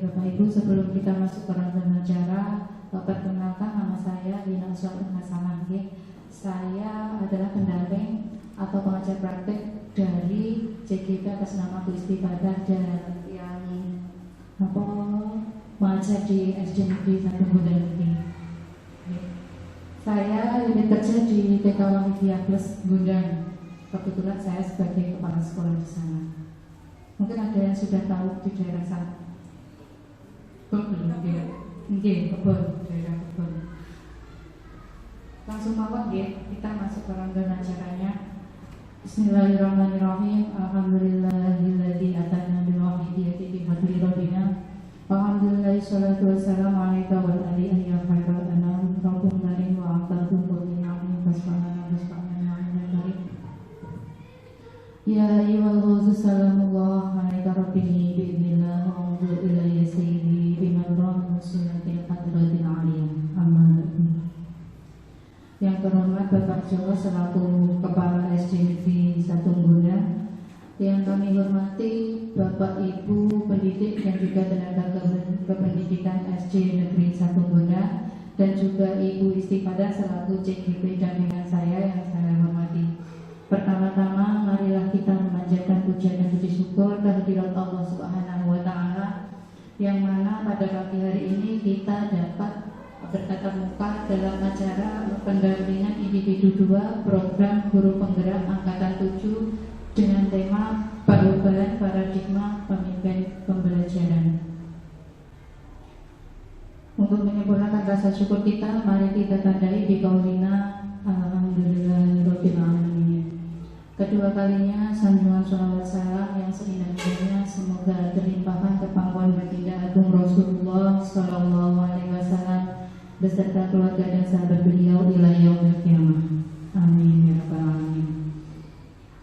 Bapak Ibu, sebelum kita masuk ke rangkaian acara, perkenalkan nama saya Lina Uswatun Hasanah. Saya adalah pendamping atau pengajar praktek dari CGP atas nama Bu Istifadah dan yang mengajar di SD Negeri 1 Bundaran ini. Saya unit kerja di TK Wahidiyah Plus Bundaran. Kebetulan saya sebagai kepala sekolah di sana. Mungkin ada yang sudah tahu di daerah sana. Kebun, daerah kebun. Langsung mawon kita masuk ke rangkaian acaranya. Bismillahirrahmanirrahim. Alhamdulillahilladzi atana bil wahidiyati bi fadli rabbina. Alhamdulillah sholatu wassalamu alaika wa ala alihi wa khairal anam. Rabbun karim wa aqtakum kulli amin fasfahana amin karim. Ya ayyuhal ghawzu salamullah alaika rabbihi bi idznillah wa anzur ilayya sayyidi sunnatil hadratil aliyah. Amma ba'du. Yang terhormat Bapak Joko selaku Kepala SD Negeri 1 Bundaran, yang kami hormati Bapak Ibu pendidik dan juga tenaga kependidikan SD Negeri 1 Bundaran, dan juga Ibu Istifadah selaku CGP dampingan saya yang saya hormati. Pertama-tama marilah kita memanjatkan puja dan puji syukur kehadirat Allah Subhanahu wa Ta'ala, yang mana pada pagi hari ini kita dapat bertatap muka dalam acara pendampingan individu 2 program guru penggerak angkatan 7 dengan tema perubahan paradigma pemimpin pembelajaran. Untuk menyempurnakan rasa syukur kita, mari kita tandai di qaulina alhamdulillahirabbil alamin. Kedua kalinya sanjungan sholawat salam yang seindah-indahnya semoga terlimpahkan ke pangkuan baginda agung Rasulullah Sallallahu Alaihi Wasallam beserta keluarga dan sahabat beliau ila yaumil qiyamah. Amin ya rabbal alamin.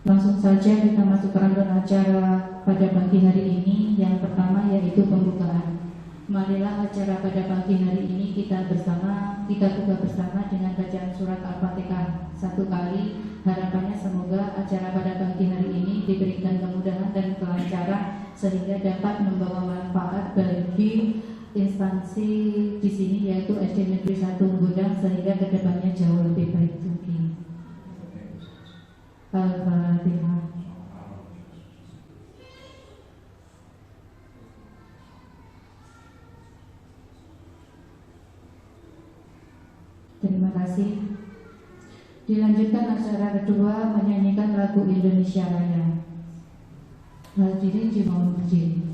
Langsung saja kita masuk ke rangkaian acara pada pagi hari ini. Yang pertama yaitu pembukaan. Marilah acara pada pagi hari ini kita buka bersama dengan bacaan surat Al-Fatihah 1 kali. Harapannya semoga acara pada pagi hari ini diberikan kemudahan dan kelancaran sehingga dapat membawa manfaat bagi instansi di sini yaitu SD Negeri 1 Bundaran sehingga kedepannya jauh lebih baik lagi. Al-Fatihah. Terima kasih. Dilanjutkan acara kedua menyanyikan lagu Indonesia Raya. Hadirin dimohon berdiri.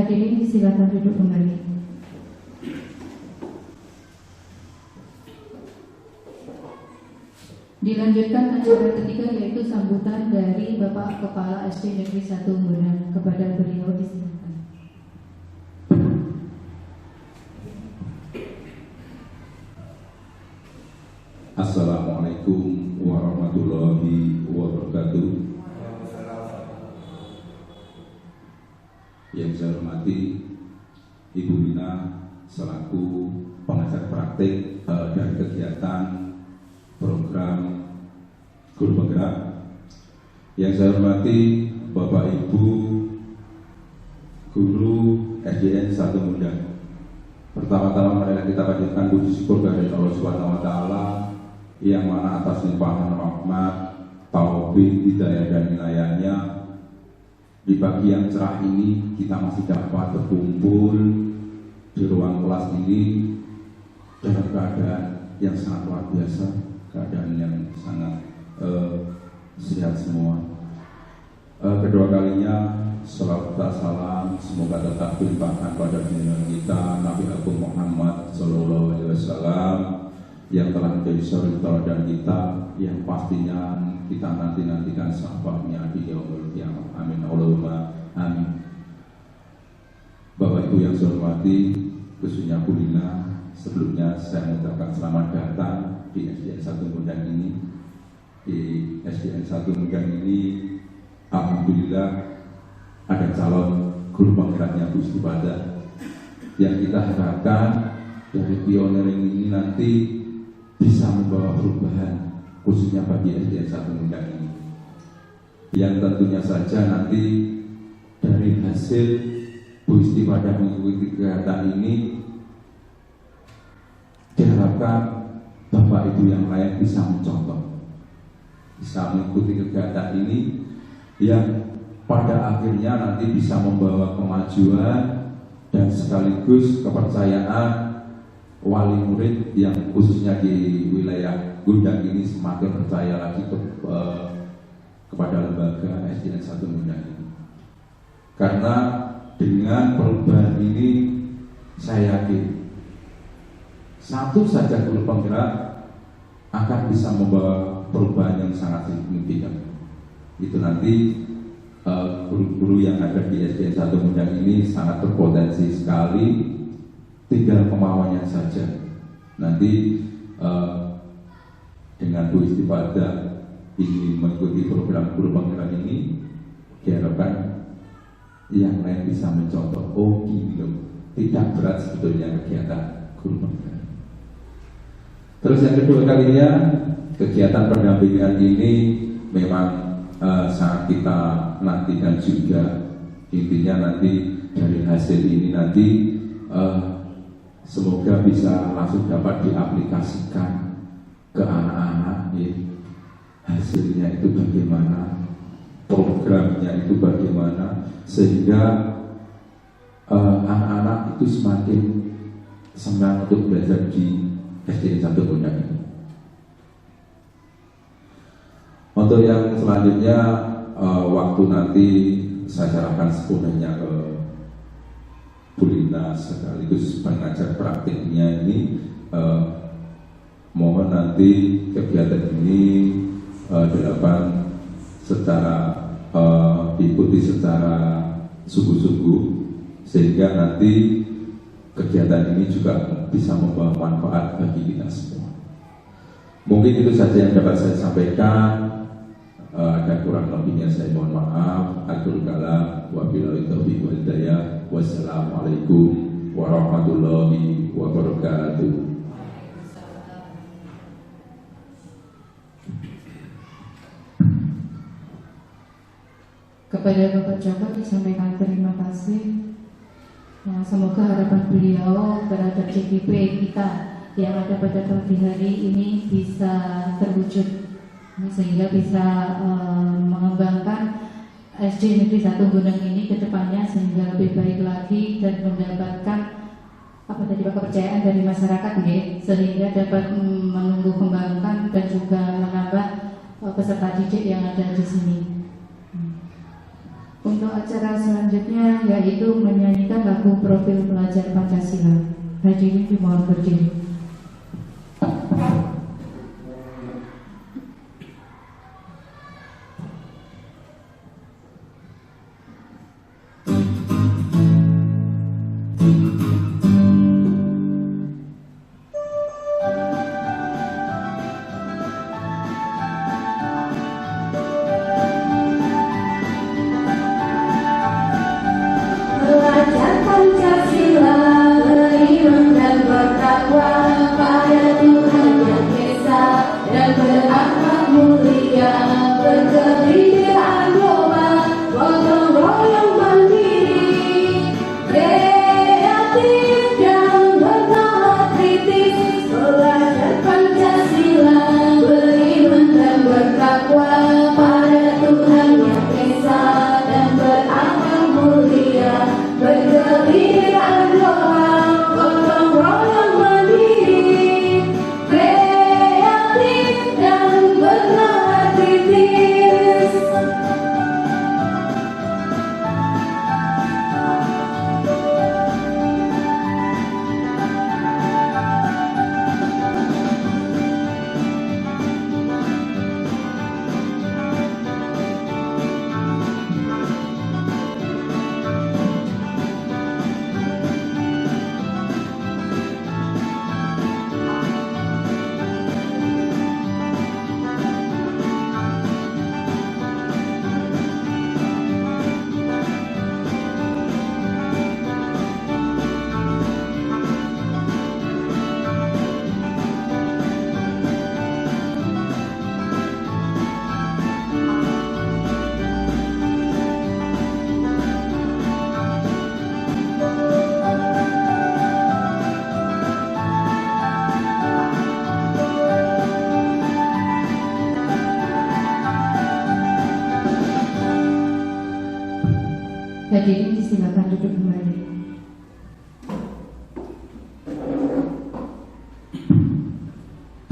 hadirin silakan duduk kembali. Dilanjutkan acara ketiga, yaitu sambutan dari Bapak Kepala SD Negeri 1 Umbunan. Kepada beliau disilakan. Assalamualaikum warahmatullahi wabarakatuh. Yang saya hormati Ibu Lina selaku pengajar praktik dari kegiatan program Guru Penggerak. Yang saya hormati Bapak Ibu Guru SDN 1 Mundang. Pertama-tama marilah kita panjatkan puji syukur kepada Allah Subhanahu wa taala yang mana atas limpahan rahmat, taufik, hidayah dan inayahnya di pagi yang cerah ini kita masih dapat berkumpul di ruang kelas ini dalam keadaan yang sangat luar biasa, keadaan yang sangat sehat semua. Kedua kalinya salawat dan salam semoga tetap dilimpahkan pada junjungan kita Nabi Agung Muhammad Sallallahu Alaihi Wasallam yang telah menjadi suri teladan kita, yang pastinya kita nantikan syafaatnya di yaumul qiyamah. Amin Allahumma amin. Bapak Ibu yang saya hormati, khususnya Bu Lina, sebelumnya saya mengucapkan selamat datang di SDN 1 Mundang ini. Di SDN 1 Mundang ini alhamdulillah ada calon guru penggeraknya Bu Istifadah, yang kita harapkan dari pioneering ini nanti bisa membawa perubahan khususnya bagi SDN 1 Mundang ini, yang tentunya saja nanti dari hasil Bu Istifadah mengikuti kegiatan ini diharapkan Bapak Ibu yang lain bisa mencontoh, bisa mengikuti kegiatan ini yang pada akhirnya nanti bisa membawa kemajuan dan sekaligus kepercayaan wali murid yang khususnya di wilayah Gundang ini semakin percaya lagi kepada lembaga SDN 1 Mundang ini. Karena dengan perubahan ini saya yakin satu saja guru penggerak akan bisa membawa perubahan yang sangat signifikan. Itu nanti guru-guru yang ada di SDN 1 Mundang ini sangat berpotensi sekali, tinggal kemauannya saja. Nanti dengan Bu Istifadah ingin mengikuti program guru penggerak ini, diharapkan yang lain bisa mencontoh. Oh gini loh, tidak berat sebetulnya kegiatan guru penggerak. Terus yang kedua kalinya, kegiatan pendampingan ini memang sangat kita nantikan juga. Intinya nanti dari hasil ini nanti semoga bisa langsung dapat diaplikasikan ke anak-anak ya. Hasilnya itu bagaimana, programnya itu bagaimana, sehingga anak-anak itu semakin senang untuk belajar di SDN 1 Mundang ini. Untuk yang selanjutnya waktu nanti saya serahkan sepenuhnya ke Bu Lina sekaligus pengajar praktiknya ini. Mohon nanti kegiatan ini dilakukan secara diikuti secara sungguh-sungguh, sehingga nanti kegiatan ini juga bisa membawa manfaat bagi kita semua. Mungkin itu saja yang dapat saya sampaikan. Ada kurang lebihnya saya mohon maaf. Akhirul kalam wa billahi taufiq wal hidayah. Wassalamualaikum warahmatullahi wabarakatuh. Kepada Bapak Camat disampaikan terima kasih. Ya, semoga harapan beliau terhadap CGP kita yang ada pada pagi hari ini bisa terwujud, sehingga bisa mengembangkan SD Negeri 1 Mundang ini ke depannya sehingga lebih baik lagi dan mendapatkan kepercayaan dari masyarakat, sehingga dapat menumbuh kembangkan dan juga menambah peserta didik yang ada di sini. Untuk acara selanjutnya yaitu menyanyikan lagu profil pelajar Pancasila. Hadirin dimohon berdiri. Pelajar Pancasila beriman dan bertakwa pada Tuhan Yang Esa dan berakhlak mulia, berkebinekaan global, gotong royong mandiri, kreatif dan bernalar kritis. Pelajar Pancasila beriman dan bertakwa pada Tuhan Yang Esa dan berakhlak mulia, berkebinekaan global, gotong royong mandiri, kreatif dan bernalar kritis. Hadirin disilakan duduk kembali.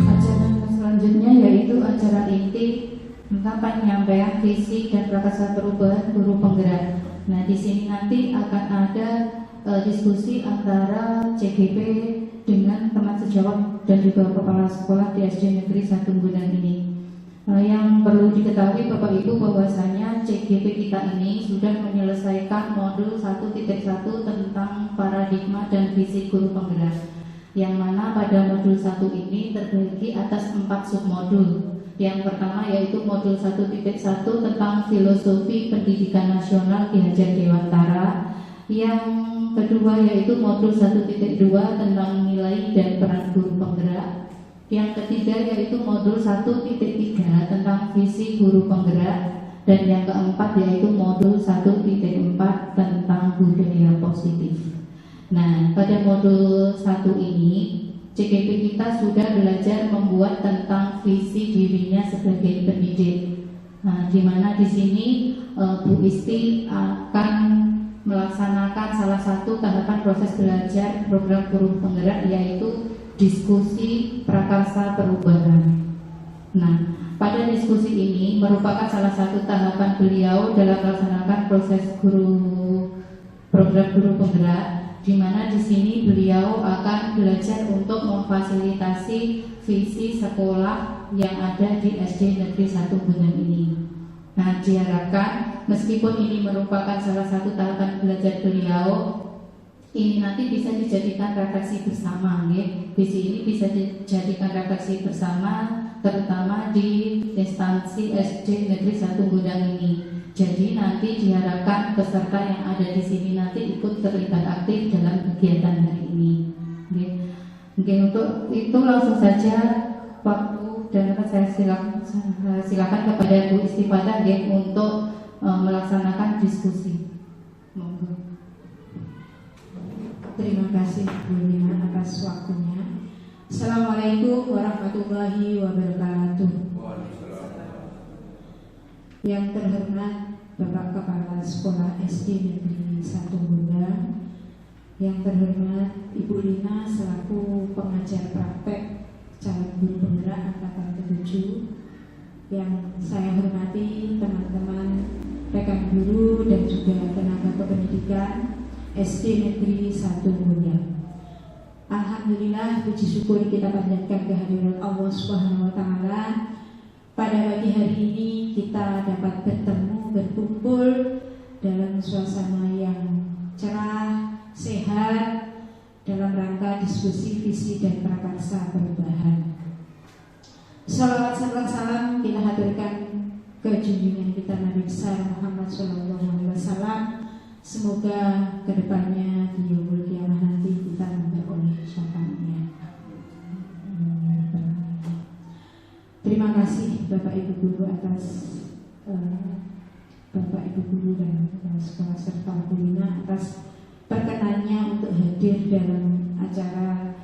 Acara selanjutnya yaitu acara inti tentang penyampaian visi dan prakarsa perubahan guru penggerak. Nah, di sini nanti akan ada diskusi antara CGP dengan teman sejawat dan juga kepala sekolah di SD Negeri 1 Gudang ini. Yang perlu diketahui Bapak Ibu bahwasanya CGP kita ini sudah menyelesaikan modul 1.1 tentang paradigma dan visi guru penggerak, yang mana pada modul 1 ini terbagi atas 4 submodul. Yang pertama yaitu modul 1.1 tentang filosofi pendidikan nasional Ki Hajar Dewantara. Yang kedua yaitu modul 1.2 tentang nilai dan peran guru penggerak. Yang ketiga yaitu modul 1.3 tentang visi guru penggerak. Dan yang keempat yaitu modul 1.4 tentang budaya positif. Nah, pada modul 1 ini CGP kita sudah belajar membuat tentang visi dirinya sebagai pendidik. Nah, di mana di sini Bu Isti akan melaksanakan salah satu tahapan proses belajar program guru penggerak, yaitu diskusi prakarsa perubahan. Nah, pada diskusi ini merupakan salah satu tahapan beliau dalam melaksanakan proses program guru penggerak, di mana di sini beliau akan belajar untuk memfasilitasi visi sekolah yang ada di SD Negeri 1 Gudang ini. Nah, diharapkan meskipun ini merupakan salah satu tahapan belajar beliau, ini nanti bisa dijadikan refleksi bersama, ya. Visi ini bisa dijadikan refleksi bersama, terutama di instansi SD Negeri 1 Gudang ini. Jadi nanti diharapkan peserta yang ada di sini nanti ikut terlibat aktif dalam kegiatan hari ini. Oke, untuk itu langsung saja waktu dan saya silakan kepada Bu Istifadah untuk melaksanakan diskusi. Monggo. Terima kasih Bu Lina atas waktunya. Assalamualaikum warahmatullahi wabarakatuh. Yang terhormat Bapak Kepala Sekolah SD Negeri 1 Gudang, yang terhormat Ibu Lina selaku pengajar praktek calon guru penggerak angkatan ke-7, yang saya hormati teman-teman rekan guru dan juga tenaga kependidikan SD Negeri 1 Mulia. Alhamdulillah, puji syukur kita panjatkan kehadiran Allah Subhanahu wa Ta'ala. Pada pagi hari ini kita dapat bertemu, berkumpul dalam suasana yang cerah, sehat, dalam rangka diskusi visi dan prakarsa perubahan. Salawat serta salam kita haturkan ke junjungan kita Nabi besar Muhammad SAW. Semoga kedepannya di yaumul qiyamah nanti kita memperoleh syafaatnya. Terima kasih Bapak Ibu Guru atas Bapak Ibu Guru dan sekolah serta Bu Lina atas perkenannya untuk hadir dalam acara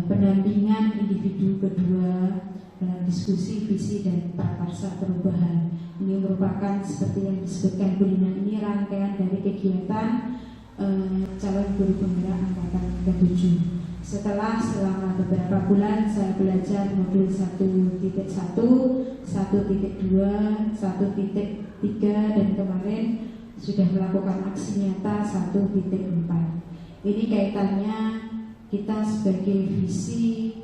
pendampingan individu kedua dalam diskusi visi dan prakarsa perubahan. Ini merupakan seperti yang disebutkan Bu Lina, ini rangkaian dari kegiatan calon guru penggerak angkatan ke-7. Setelah selama beberapa bulan saya belajar modul 1.1, 1.2, 1.3 dan kemarin sudah melakukan aksi nyata 1.4. Ini kaitannya kita sebagai visi,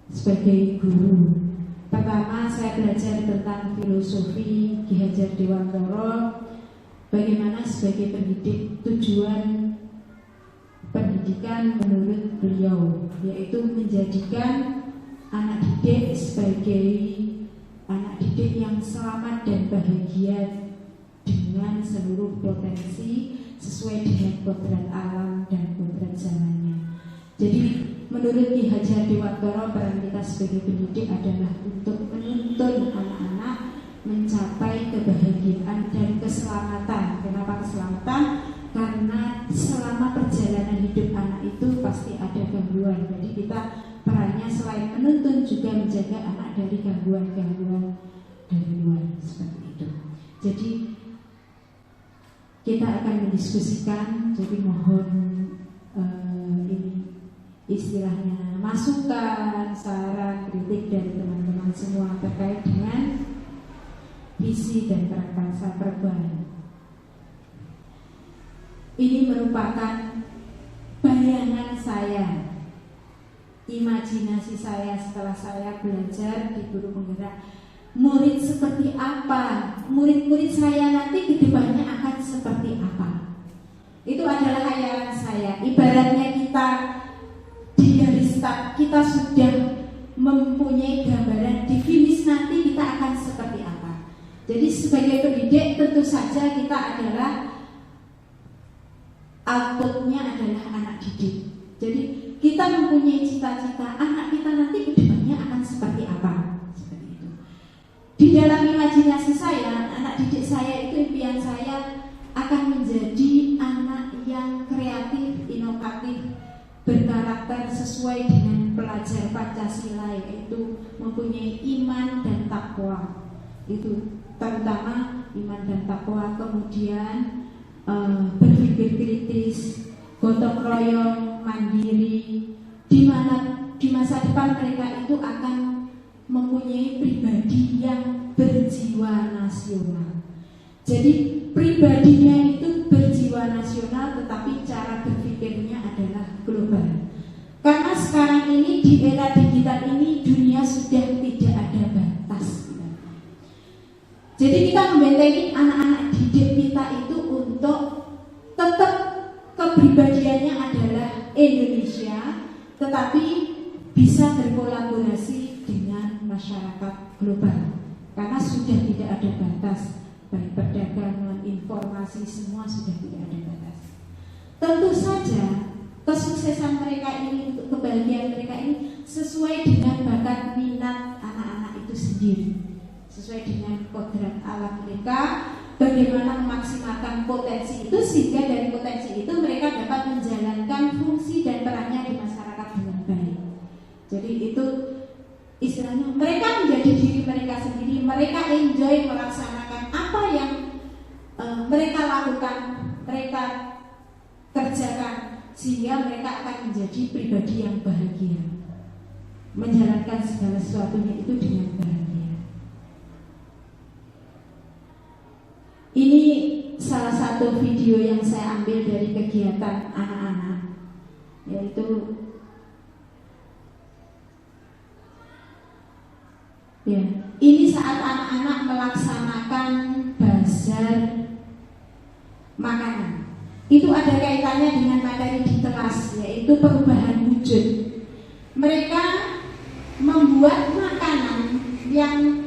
sebagai guru. Pertama saya belajar tentang filosofi Ki Hajar Dewantara, bagaimana sebagai pendidik tujuan pendidikan menurut beliau, yaitu menjadikan anak didik sebagai anak didik yang selamat dan bahagia dengan seluruh potensi sesuai dengan kodrat alam dan kodrat zamannya. Jadi menurut Ki Hajar Dewantara, peran kita sebagai pendidik adalah untuk menuntun anak-anak mencapai kebahagiaan dan keselamatan. Kenapa keselamatan? Karena selama perjalanan hidup anak itu pasti ada gangguan. Jadi kita perannya selain menuntun juga menjaga anak dari gangguan-gangguan dari luar, seperti itu. Jadi kita akan mendiskusikan. Jadi mohon ini istilahnya masukan, saran, kritik dari teman-teman semua terkait dengan visi dan prakarsa perubahan. Ini merupakan bayangan saya, imajinasi saya setelah saya belajar di guru penggerak. Murid seperti apa? Murid-murid saya nanti ke depannya akan seperti apa? Itu adalah khayalan saya. Ibaratnya kita di garis start kita sudah mempunyai gambaran, di finish nanti kita akan seperti apa. Jadi sebagai pendidik tentu saja kita adalah outputnya adalah anak didik. Jadi kita mempunyai cita-cita anak kita nanti ke depannya akan seperti apa. Seperti itu. Di dalam imajinasi saya, anak didik saya itu impian saya akan menjadi anak yang kreatif, inovatif, berkarakter sesuai dengan pelajar Pancasila, yaitu mempunyai iman dan takwa. Itu terutama iman dan takwa, kemudian berpikir kritis, gotong royong, mandiri, di mana di masa depan mereka itu akan mempunyai pribadi yang berjiwa nasional. Jadi pribadinya itu berjiwa nasional, tetapi cara berpikirnya adalah global. Karena sekarang ini di era digital ini dunia sudah tidak ada batas. Jadi kita membentengi anak-anak didik kita itu untuk tetap kepribadiannya adalah Indonesia, tetapi bisa berkolaborasi dengan masyarakat global. Karena sudah tidak ada batas, baik perdagangan, informasi, semua sudah tidak ada batas. Tentu saja kesuksesan mereka ini, untuk kebahagiaan mereka ini sesuai dengan bakat minat anak-anak itu sendiri, sesuai dengan kodrat alam mereka, bagaimana memaksimalkan potensi itu sehingga dari potensi itu mereka dapat menjalankan fungsi dan perannya di masyarakat dengan baik. Jadi itu istilahnya mereka menjadi diri mereka sendiri, mereka enjoy melaksanakan apa yang mereka lakukan, mereka kerjakan, sehingga mereka akan menjadi pribadi yang bahagia, menjalankan segala sesuatunya itu dengan bahagia. Ini satu video yang saya ambil dari kegiatan anak-anak, yaitu ya, ini saat anak-anak melaksanakan bazar makanan. Itu ada kaitannya dengan materi di kelas, yaitu perubahan wujud. Mereka membuat makanan yang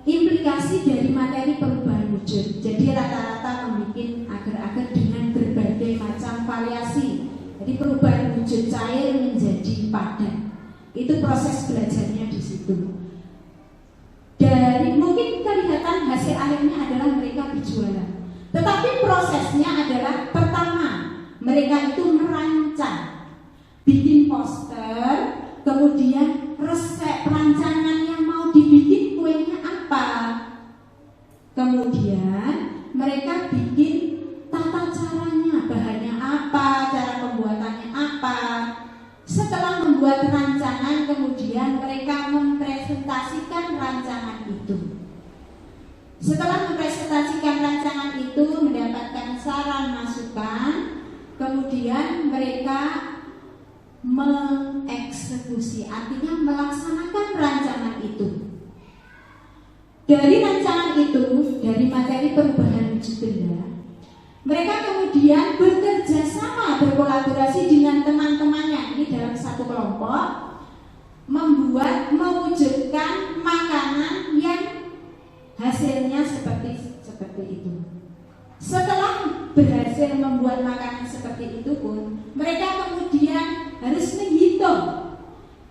implikasi dari materi perubahan wujud. Jadi rata-rata membuat agar-agar dengan berbagai macam variasi. Jadi perubahan wujud cair menjadi padat. Itu proses belajarnya di situ. Dari mungkin kelihatan hasil akhirnya adalah mereka berjualan. Tetapi prosesnya adalah pertama, mereka itu merancang, bikin poster, kemudian resep rancangan yang mau dibikin kuenya apa. Kemudian mereka bikin tata caranya, bahannya apa, cara pembuatannya apa. Setelah membuat rancangan, kemudian mereka mempresentasikan rancangan itu. Setelah mempresentasikan rancangan itu, mendapatkan saran masukan, kemudian mereka mengeksekusi, artinya melaksanakan rancangan itu. Dari rancangan itu, dari materi perubahan wujud benda, mereka kemudian bekerja sama, berkolaborasi dengan teman-temannya. Ini dalam satu kelompok, mewujudkan makanan yang hasilnya seperti itu. Setelah berhasil membuat makanan seperti itu pun, mereka kemudian harus menghitung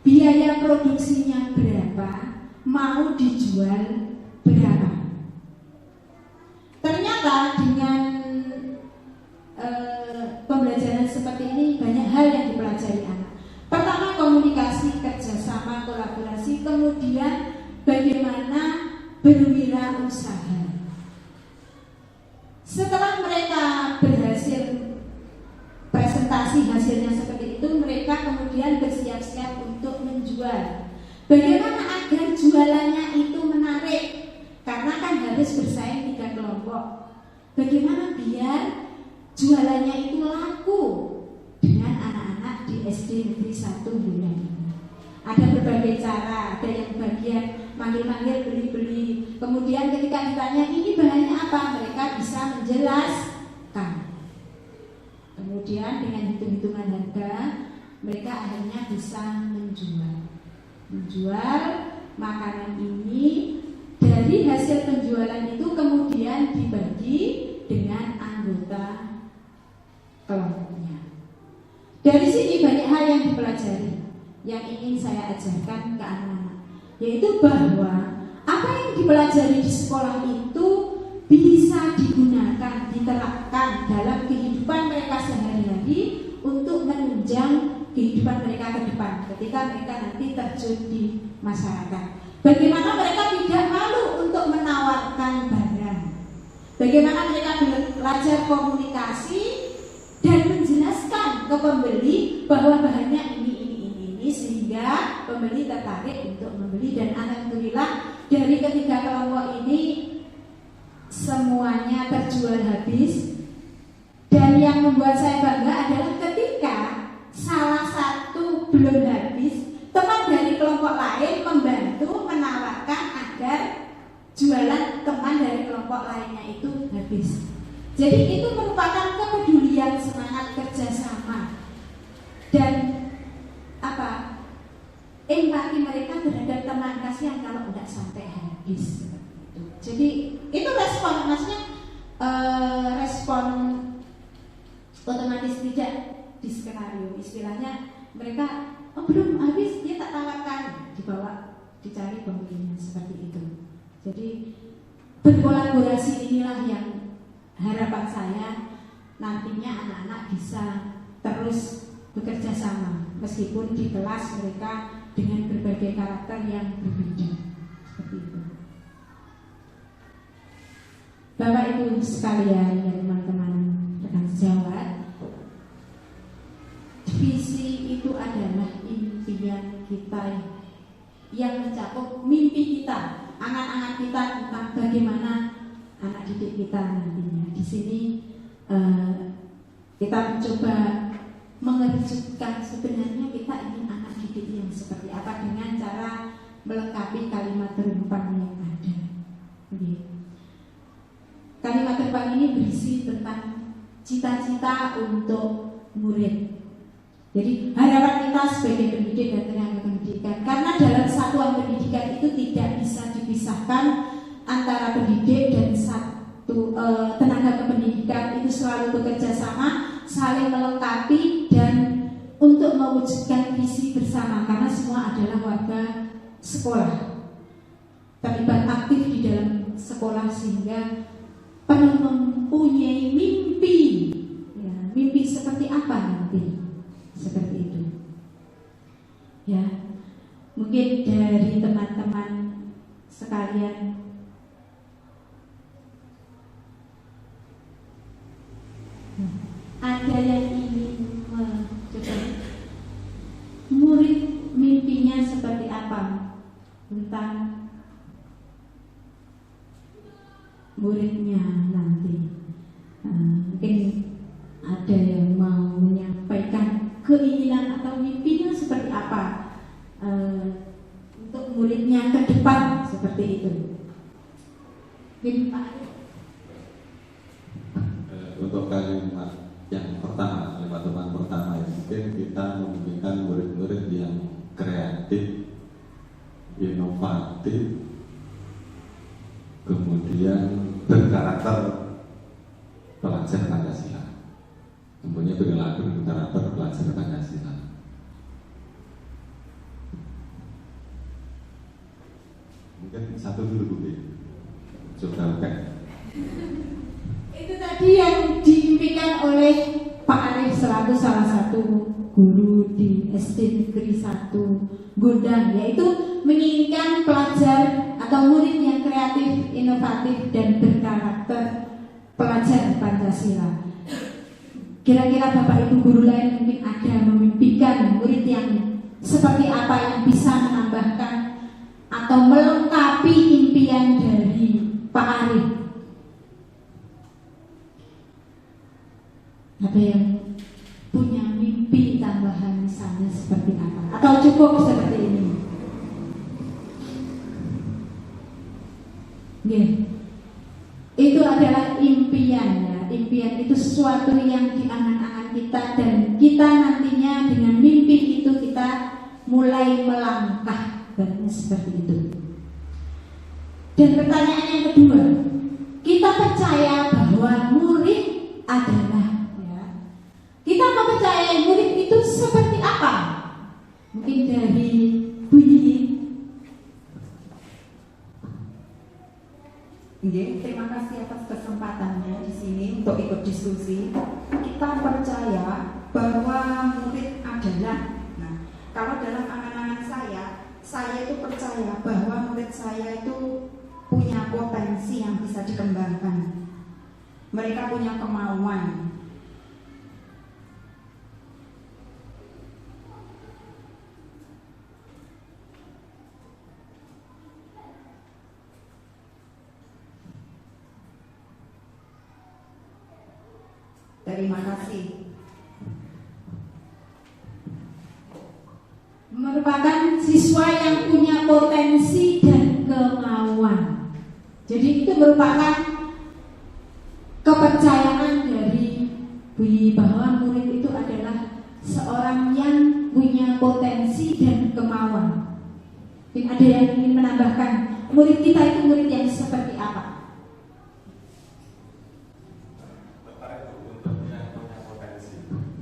biaya produksinya berapa, mau dijual berapa. Ternyata dengan pembelajaran seperti ini banyak hal yang dipelajari anak. Pertama, komunikasi, kerjasama, kolaborasi. Kemudian bagaimana berwirausaha. Setelah mereka berhasil presentasi hasilnya seperti itu, mereka kemudian bersiap-siap untuk menjual. Bagaimana agar jualannya itu menarik? Karena kan harus bersaing 3 kelompok. Bagaimana biar jualannya itu laku dengan anak-anak di SD Negeri 1 Bulan. Ada berbagai cara, ada yang bagian manggil-manggil, beli-beli. Kemudian ketika ditanya ini bahannya apa, mereka bisa menjelaskan. Kemudian dengan hitung-hitungan harga, mereka akhirnya bisa menjual makanan ini. Dari hasil penjualan itu kemudian dibagi dengan anggota kelompoknya. Dari sini banyak hal yang dipelajari yang ingin saya ajarkan ke anak-anak, yaitu bahwa apa yang dipelajari di sekolah itu bisa digunakan, diterapkan dalam kehidupan mereka sehari-hari untuk menunjang kehidupan mereka ke depan ketika mereka nanti terjun di masyarakat. Bagaimana mereka tidak malu untuk menawarkan barang, bagaimana mereka belajar komunikasi dan menjelaskan ke pembeli bahwa bahannya ini, sehingga pembeli tertarik untuk membeli. Dan alhamdulillah dari ketiga kelompok ini semuanya terjual habis. Dan yang membuat saya bangga adalah ketika salah satu belum habis, teman dari kelompok lain membantu menawarkan agar jualan teman dari kelompok lainnya itu habis. Jadi itu merupakan kepedulian, semangat kerjasama dan empati mereka terhadap teman kasihan kalau tidak sampai habis. Jadi itu respon, maksudnya respon otomatis, tidak di skenario. Istilahnya mereka belum habis, dia tak tawarkan, dibawa dicari pembelinya, seperti itu. Jadi berkolaborasi inilah yang harapan saya nantinya anak-anak bisa terus bekerja sama, meskipun di kelas mereka dengan berbagai karakter yang berbeda, seperti itu. Bapak Ibu sekalian dan teman-teman rekan sejawat, visi itu adalah impian kita yang mencakup mimpi kita, angan-angan kita tentang bagaimana anak didik kita nantinya. Di sini kita mencoba mengerjutkan sebenarnya kita ingin anak didik yang seperti apa dengan cara melengkapi kalimat terumpang yang ada. Kalimat terumpang ini berisi tentang cita-cita untuk murid. Jadi harapan kita sebagai pendidik dan tenaga pendidikan, karena dalam satuan pendidikan itu tidak bisa dipisahkan antara pendidik dan tenaga kependidikan, itu selalu bekerja sama, saling melengkapi dan untuk mewujudkan visi bersama, karena semua adalah warga sekolah, terlibat aktif di dalam sekolah sehingga perlu mempunyai mimpi, ya, mimpi seperti apa nanti. Seperti itu, ya. Mungkin dari teman-teman sekalian ada yang ingin mencoba murid mimpinya seperti apa tentang muridnya nanti. Mungkin ada yang mau menyampaikan keinginan atau mimpinya seperti apa untuk muridnya ke depan, seperti itu. Untuk kalimat yang pertama, kalimat teman pertama, ya, mungkin kita memimpikan murid-murid yang kreatif, inovatif, kemudian berkarakter pelajar Pancasila. Mempunyai perilaku dan karakter pelajar Pancasila. Mungkin satu dulu Bu, coba oke. Itu tadi yang diimpikan oleh Pak Arif selaku salah satu guru di SD Negeri 1 Gondang, yaitu menginginkan pelajar atau murid yang kreatif, inovatif dan berkarakter pelajar Pancasila. Kira-kira Bapak Ibu guru lain mungkin ada memimpikan murid yang seperti apa yang bisa menambahkan atau melengkapi impian dari Pak Arif. Ada yang punya mimpi tambahan misalnya seperti apa? Atau cukup seperti ini? Yeah. Itu adalah impian, ya. Impian itu sesuatu yang diangan-angan kita, dan kita nantinya dengan mimpi itu kita mulai melangkah, dan seperti itu. Dan pertanyaan yang kedua, kita percaya bahwa murid adalah, ya, kita mempercayai murid itu seperti apa? Mungkin dari Bu Yini. Terima kasih atas kesempatannya di sini untuk ikut diskusi. Kita percaya bahwa murid adalah, nah, kalau dalam angan-angan saya itu percaya bahwa murid saya itu punya potensi yang bisa dikembangkan. Mereka punya kemauan. Terima kasih. Merupakan siswa yang punya potensi dan kemauan. Jadi itu merupakan kepercayaan dari Bu Yini bahwa murid itu adalah seorang yang punya potensi dan kemauan. Mungkin ada yang ingin menambahkan, murid kita itu murid yang seperti apa?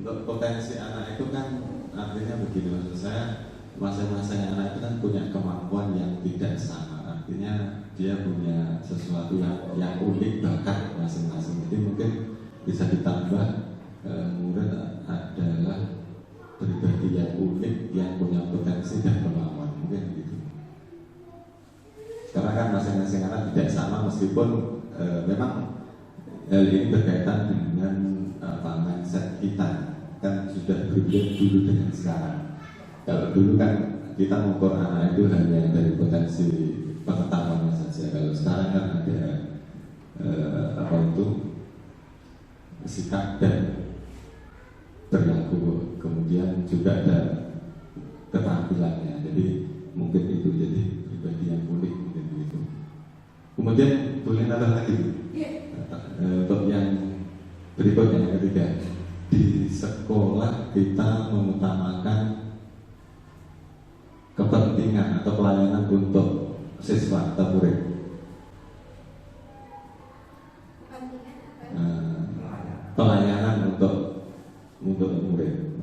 Untuk potensi anak itu kan artinya begini, maksud saya masing-masing anak itu kan punya kemampuan yang tidak sama, artinya dia punya sesuatu yang unik, bakat masing-masing. Jadi mungkin bisa ditambah murid adalah pribadi yang unik, yang punya potensi dan kemampuan, mungkin gitu. Karena kan masing-masing anak tidak sama, meskipun memang hal ini berkaitan dengan mindset kita. Kan sudah berbeda dulu dengan sekarang. Kalau dulu kan kita mengukur anak itu hanya dari potensi pengetahuannya saja. Kalau sekarang kan ada sikap dan perilaku, kemudian juga ada keterampilannya. Jadi mungkin itu jadi pribadi yang unik mungkin begitu. Kemudian boleh nambah lagi untuk yang berikutnya, yang ketiga, di sekolah kita mengutamakan kepentingan atau pelayanan untuk siswa atau murid. Pelayanan untuk murid.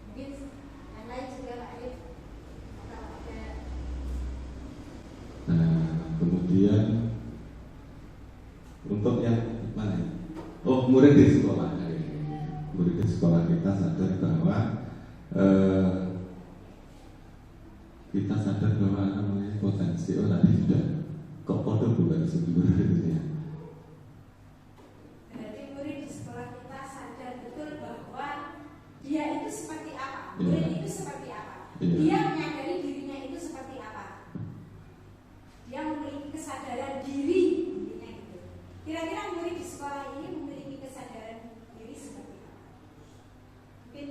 Mungkin yang lain juga Pak Arif atau ada. Kemudian untuk yang mana? Oh, murid di sekolah. Murid di sekolah kita sadar bahwa kita sadar bahwa anak memiliki potensi. Oh, tadi sudah kok foto bukan sebelum itu ya. Berarti murid di sekolah kita sadar betul bahwa dia itu seperti apa, Iya. murid itu seperti apa, Iya. dia menyadari dirinya itu seperti apa, dia memiliki kesadaran diri, intinya gitu. Kira-kira murid di sekolah ini memiliki kesadaran diri seperti apa? Mungkin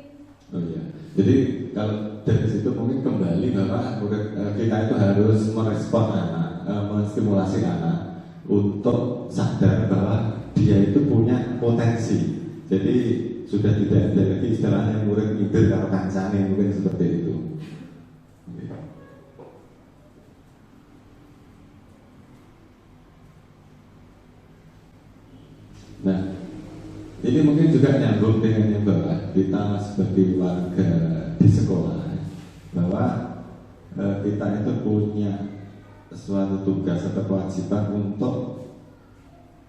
Oh iya. Jadi kalau dari situ mungkin kembali bahwa murid kita itu harus merespon anak, menstimulasi anak untuk sadar bahwa dia itu punya potensi. Jadi sudah tidak ada lagi istilahnya murid minder kalau kancane, mungkin seperti itu. Nah, ini mungkin juga nyambung dengan yang bawah, kita sebagai warga di sekolah, bahwa kita itu punya suatu tugas atau kewajiban untuk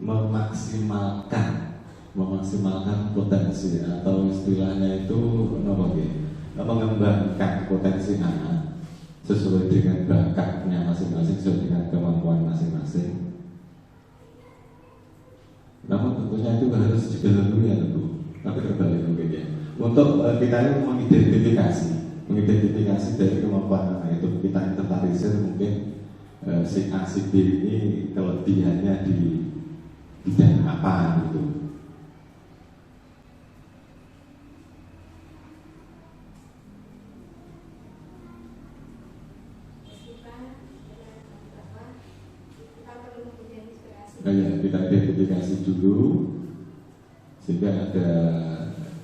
memaksimalkan potensi, atau istilahnya itu mengembangkan potensi anak sesuai dengan bakatnya masing-masing, sesuai dengan kemampuan masing-masing. Namun tentunya itu harus didahului ya tentu, tapi terbalik mungkin ya. Untuk kita itu mengidentifikasi dari kemampuan anak itu, kita inventarisir mungkin si A, si B ini kelebihannya di bidang apa gitu. Nah, ya, kita identifikasi dulu sehingga ada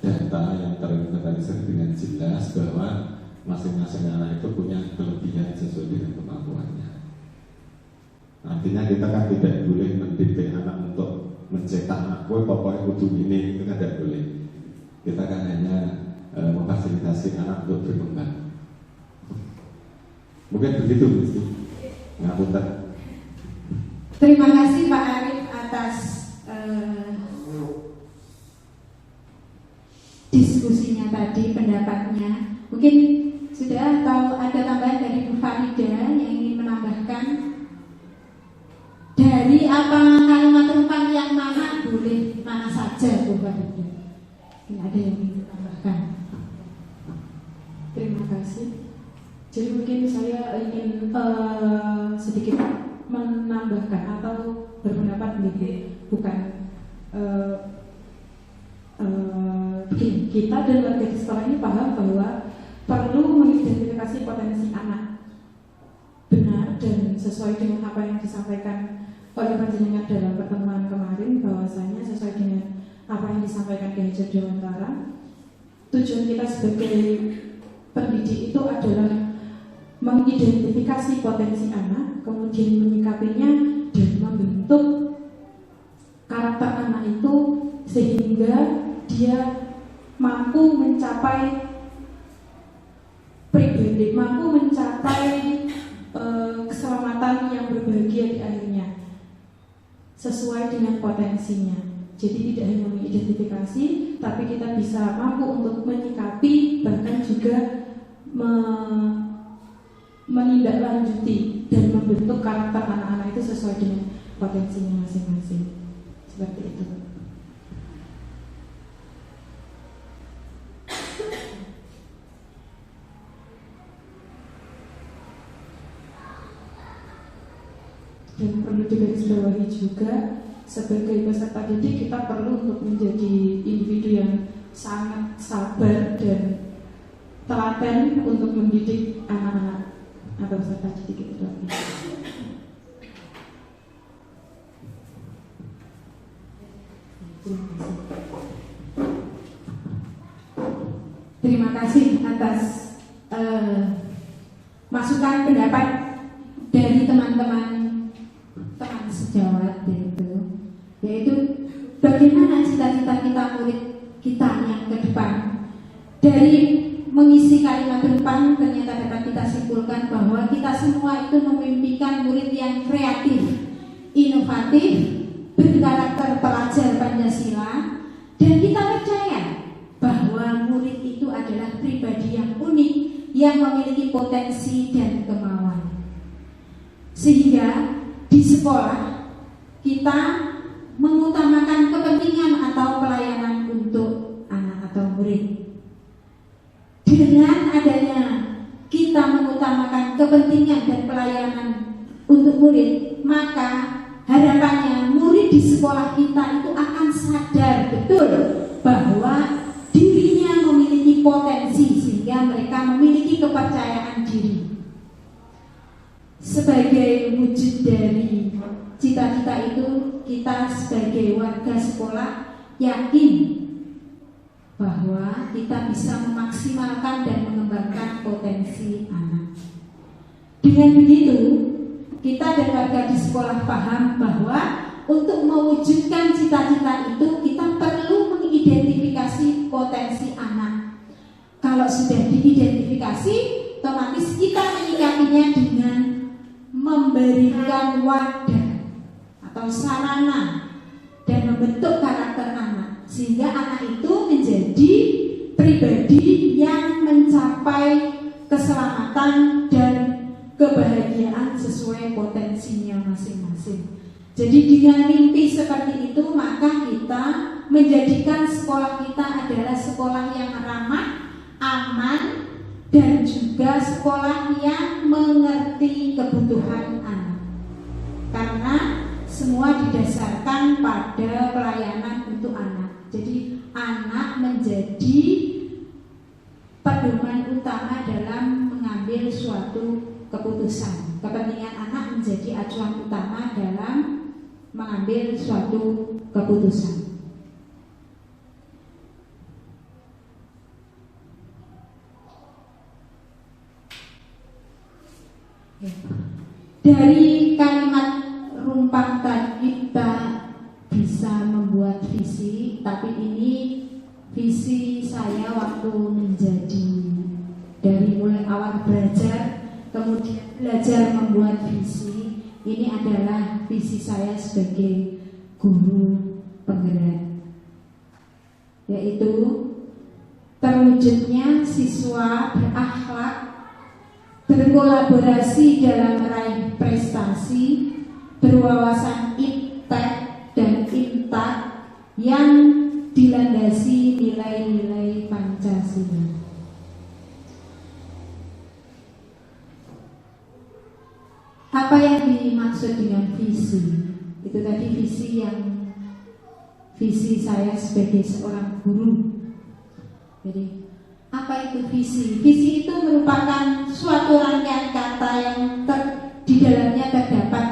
data yang terinventarisir dengan jelas bahwa masing-masing anak itu punya kelebihan sesuai dengan kemampuannya. Artinya kita kan tidak boleh mendidik anak untuk mencetak anak gue pokoknya kudu ini, itu kan tidak boleh. Kita kan hanya memfasilitasi anak untuk berkembang. Mungkin begitu mesti. Ngapunten. Terima kasih Pak Arif atas diskusinya tadi, pendapatnya. Mungkin sudah, atau ada tambahan dari Bu Farida yang ingin menambahkan dari apa kalimat rumpang yang mana, boleh mana saja Bu Farida. Mungkin ada yang ingin menambahkan. Terima kasih. Jadi mungkin saya ingin sedikit menambahkan atau berpendapat begitu, bukan begini, kita dan warga di sekolah ini paham bahwa perlu mengidentifikasi potensi anak benar dan sesuai dengan apa yang disampaikan oleh panjenengan dalam pertemuan kemarin, bahwasanya sesuai dengan apa yang disampaikan Ki Hajar Dewantara, tujuan kita sebagai pendidik itu adalah mengidentifikasi potensi anak, kemudian menyikapinya dan membentuk karakter anak itu sehingga dia mampu mencapai pribadi, mampu mencapai keselamatan yang berbahagia di akhirnya sesuai dengan potensinya. Jadi tidak hanya mengidentifikasi, tapi kita bisa mampu untuk menyikapi, bahkan juga menindaklanjuti dan membentuk karakter anak-anak itu sesuai dengan potensinya masing-masing. Seperti itu. Dan perlu digarisbawahi juga, sebagai peserta didik kita perlu untuk menjadi individu yang sangat sabar dan telaten untuk mendidik anak-anak atau peserta didik itu. Terima kasih atas masukan pendapat dari teman-teman sejawat, yaitu bagaimana cita-cita kita murid kita yang ke depan. Dari mengisi kalimat depan ternyata dapat kita simpulkan bahwa kita semua itu memimpikan murid yang kreatif, inovatif, berkarakter pelajar Pancasila, dan kita percaya bahwa murid itu adalah pribadi yang unik yang memiliki potensi dan kemauan. Sehingga di sekolah kita mengutamakan kepentingan atau pelayanan untuk anak atau murid. Dengan adanya kita mengutamakan kepentingan dan pelayanan untuk murid, maka harapannya murid di sekolah kita itu akan sadar betul bahwa dirinya memiliki potensi, sehingga mereka memiliki kepercayaan diri. Sebagai wujud dari cita-cita itu, kita sebagai warga sekolah yakin bahwa kita bisa memaksimalkan dan mengembangkan potensi anak. Dengan begitu, kita dan warga di sekolah paham bahwa untuk mewujudkan cita-cita itu kita perlu mengidentifikasi potensi anak. Kalau sudah diidentifikasi, otomatis kita menyikapinya dengan memberikan wadah atau sarana dan membentuk karakter anak, sehingga anak itu menjadi pribadi yang mencapai keselamatan dan kebahagiaan sesuai potensinya masing-masing. Jadi dengan mimpi seperti itu, maka kita menjadikan sekolah kita adalah sekolah yang ramah, aman, dan juga sekolah yang mengerti kebutuhan anak. Karena semua didasarkan pada pelayanan untuk anak. Jadi anak menjadi pedoman utama dalam mengambil suatu keputusan. Kepentingan anak menjadi acuan utama dalam mengambil suatu keputusan. Dari kalimat rumpang tadi kita bisa membuat visi, tapi ini visi saya waktu menjadi dari mulai awal belajar, kemudian belajar membuat visi. Ini adalah visi saya sebagai guru penggerak, yaitu terwujudnya siswa berakhlak, berkolaborasi dalam meraih prestasi, berwawasan iptek dan imtak yang dilandasi nilai-nilai Pancasila. Apa yang dimaksud dengan visi? Itu tadi visi saya sebagai seorang guru. Jadi apa itu visi? Visi itu merupakan suatu rangkaian kata yang di dalamnya terdapat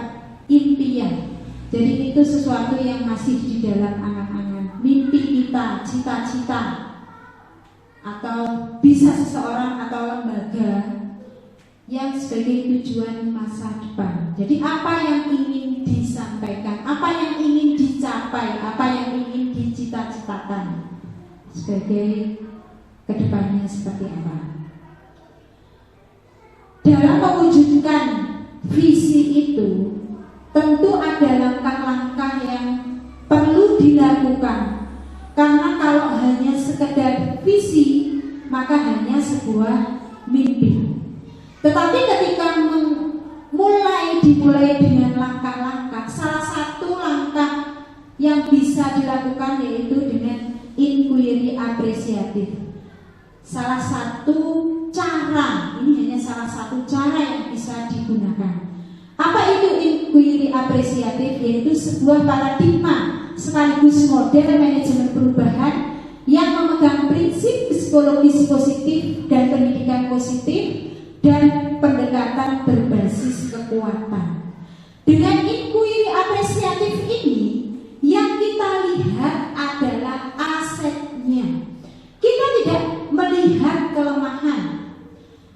impian. Jadi itu sesuatu yang masih di dalam angan-angan, mimpi kita, cita-cita, atau bisa seseorang atau lembaga yang sebagai tujuan masa depan. Jadi apa yang ingin disampaikan, apa yang ingin dicapai, apa yang ingin dicita-citakan sebagai kedepannya seperti apa. Dalam mewujudkan visi itu tentu ada langkah-langkah yang perlu dilakukan, karena kalau hanya sekedar visi maka hanya sebuah mimpi. Tetapi ketika dimulai dengan langkah-langkah, salah satu langkah yang bisa dilakukan yaitu dengan inquiry apresiatif. Salah satu cara, ini hanya salah satu cara yang bisa digunakan. Apa itu inquiry inquiry apresiatif yaitu sebuah paradigma sekaligus model manajemen perubahan yang memegang prinsip psikologis positif dan pendidikan positif dan pendekatan berbasis kekuatan. Dengan inquiry apresiatif ini, yang kita lihat adalah asetnya. Kita tidak melihat kelemahan.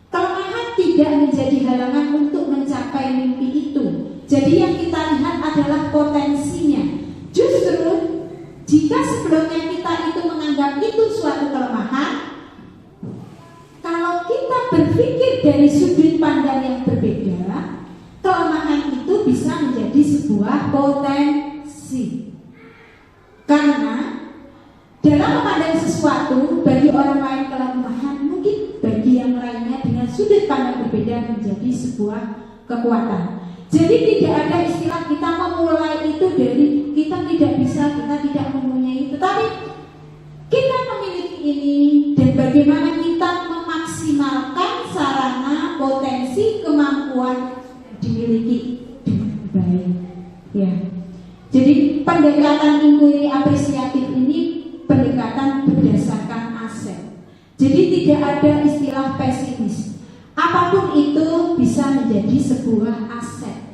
Kelemahan tidak menjadi halangan untuk mencapai mimpi itu. Jadi yang kita lihat adalah potensinya. Justru jika sebelumnya kita itu menganggap itu suatu kelemahan, kalau kita berpikir dari sudut pandang yang berbeda, kelemahan itu bisa menjadi sebuah potensi. Karena dalam memandang sesuatu, bagi orang lain kelemahan, mungkin bagi yang lainnya dengan sudut pandang berbeda menjadi sebuah kekuatan. Jadi tidak ada istilah kita memulai itu dari kita tidak bisa, kita tidak mempunyai, tetapi kita memiliki ini dan bagaimana kita memaksimalkan sarana, potensi, kemampuan yang dimiliki dengan baik. Ya. Jadi pendekatan inquiry apresiatif ini pendekatan berdasarkan aset. Jadi tidak ada istilah pesimis. Apapun itu bisa menjadi sebuah aset.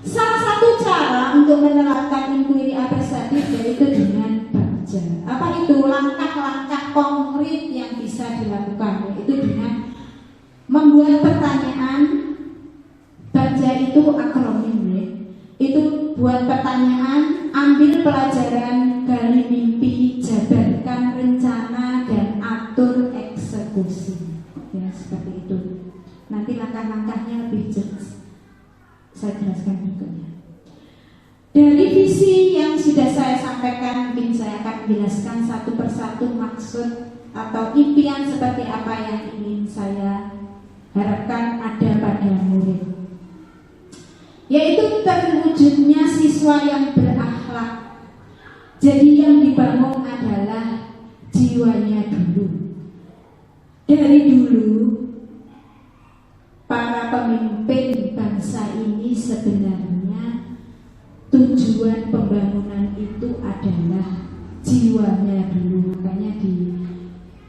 Salah satu cara untuk menerapkan inquiry apresiatif yaitu dengan baca. Apa itu? Langkah-langkah konkret yang bisa dilakukan, yaitu dengan membuat pertanyaan. Baca itu akronim, ya. Itu buat pertanyaan, ambil pelajaran, gali mimpi, jabarkan rencana dan atur eksekusi. Ya, seperti itu. Nanti langkah-langkahnya lebih jelas. Saya jelaskan berikutnya. Dari visi yang sudah saya sampaikan, mungkin saya akan menjelaskan satu persatu maksud atau impian seperti apa yang ingin saya harapkan ada pada murid. Yaitu terwujudnya siswa yang berakhlak. Jadi yang dibangun adalah jiwanya dulu. Dari dulu para pemimpin bangsa ini sebenarnya tujuan pembangunan itu adalah jiwanya dulu. Makanya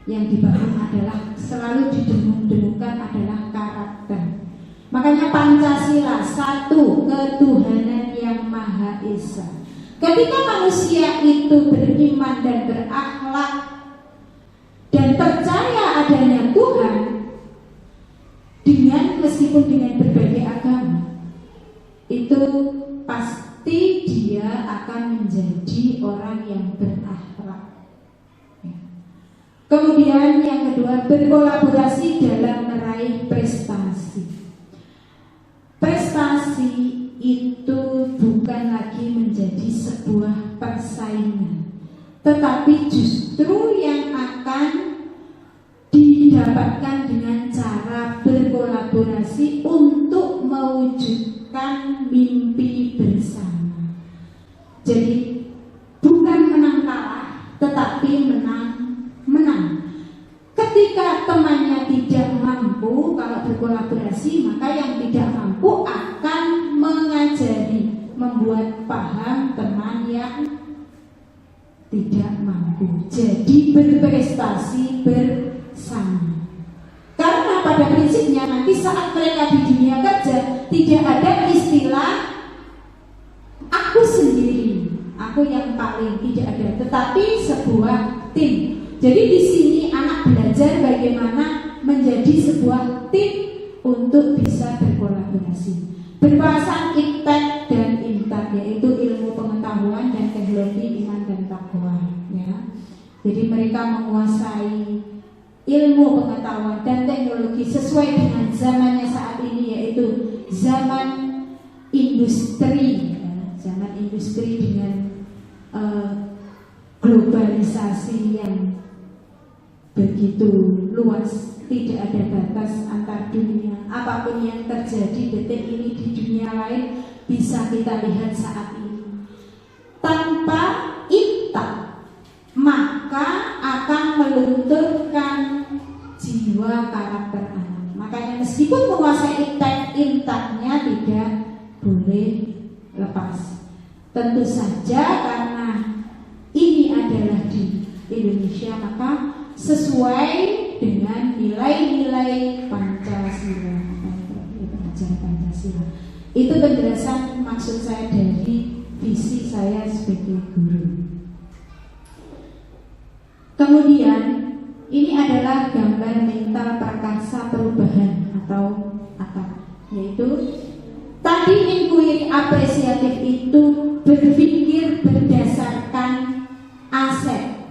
yang dibangun adalah selalu didengung-dengungkan adalah karakter. Makanya Pancasila, satu, ketuhanan yang Maha Esa. Ketika manusia itu beriman dan berakhlak dan percaya adanya Tuhan, meskipun dengan berbagai agama, itu pasti dia akan menjadi orang yang berakhlak. Kemudian yang kedua, berkolaborasi dalam meraih prestasi. Prestasi itu bukan lagi menjadi sebuah persaingan, tetapi justru yang akan didapatkan dengan cara berkolaborasi untuk mewujudkan mimpi bersama. Jadi bukan menang kalah, tetapi menang. Ketika temannya tidak mampu, kalau berkolaborasi, maka yang tidak mampu akan mengajari, membuat paham teman yang tidak mampu. Jadi berprestasi bersama. Karena pada prinsipnya nanti saat mereka di dunia kerja tidak ada istilah aku sendiri, aku yang paling, tidak ada, tetapi sebuah tim. Jadi di sini anak belajar bagaimana menjadi sebuah tim untuk bisa berkolaborasi. Berbahasan IPTEK dan IMTAK, yaitu ilmu pengetahuan dan teknologi iman dan takwa. Ya. Jadi mereka menguasai ilmu pengetahuan dan teknologi sesuai dengan zamannya saat ini, yaitu zaman industri. Ya. Zaman industri dengan globalisasi yang begitu luas, tidak ada batas antar dunia. Apapun yang terjadi detik ini di dunia lain bisa kita lihat saat ini. Tanpa IMTAK maka akan melunturkan jiwa karakter anak. Makanya meskipun menguasai IMTAK-nya tidak boleh lepas. Tentu saja karena ini adalah di Indonesia, maka sesuai dengan nilai-nilai Pancasila, Pancasila. Itu penjelasan maksud saya dari visi saya sebagai guru. Kemudian ini adalah gambar mental prakasa perubahan atau APA, yaitu tadi inquiry apresiatif itu berpikir berdasarkan aset.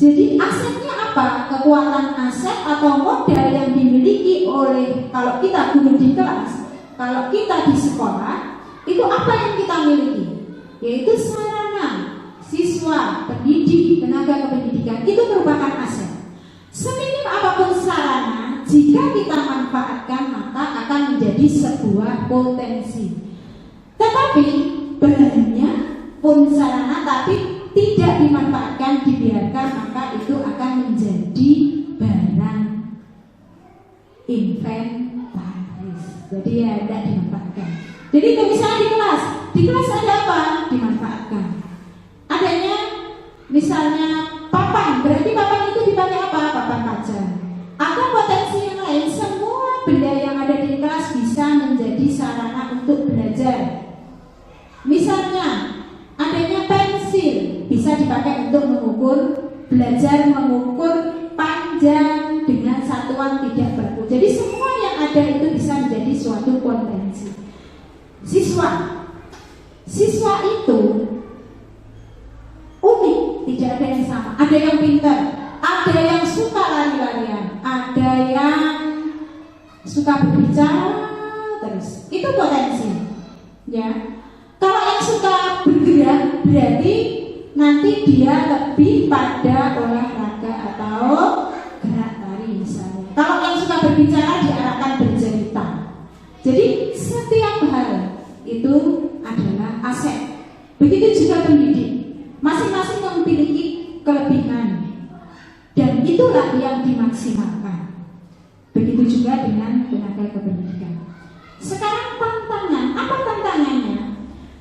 Jadi asetnya apa? Kekuatan aset atau modal yang dimiliki oleh, kalau kita guru di kelas, kalau kita di sekolah, itu apa yang kita miliki? Yaitu sarana, siswa, pendidik, tenaga kependidikan, itu merupakan aset. Seminim apapun sarana, jika kita manfaatkan maka akan menjadi sebuah potensi. Tetapi bahannya pun sarana tapi tidak dimanfaatkan, dibiarkan, maka itu akan menjadi barang inventaris. Jadi ya tidak dimanfaatkan. Jadi itu misalnya di kelas ada apa? Dimanfaatkan. Adanya misalnya papan, berarti papan itu dipakai apa? Papan kaca. Atau potensi yang lain, semua benda yang ada di kelas bisa menjadi sarana untuk belajar. Misalnya adanya pensil, bisa dipakai untuk mengukur, belajar mengukur panjang dengan satuan tidak berku. Jadi semua yang ada itu bisa menjadi suatu potensi. Siswa itu unik, tidak ada yang sama. Ada yang pintar, ada yang suka lari-larian, ada yang suka berbicara terus. Itu potensi, ya. Kalau yang suka bergerak berarti nanti dia lebih pada olahraga atau gerak tari misalnya. Kalau yang suka berbicara diarahkan bercerita. Jadi setiap hal itu adalah aset. Begitu juga pendidik, masing-masing memiliki kelebihan dan itulah yang dimaksimalkan. Begitu juga dengan tenaga kependidikan. Sekarang tantangan, apa tantangannya?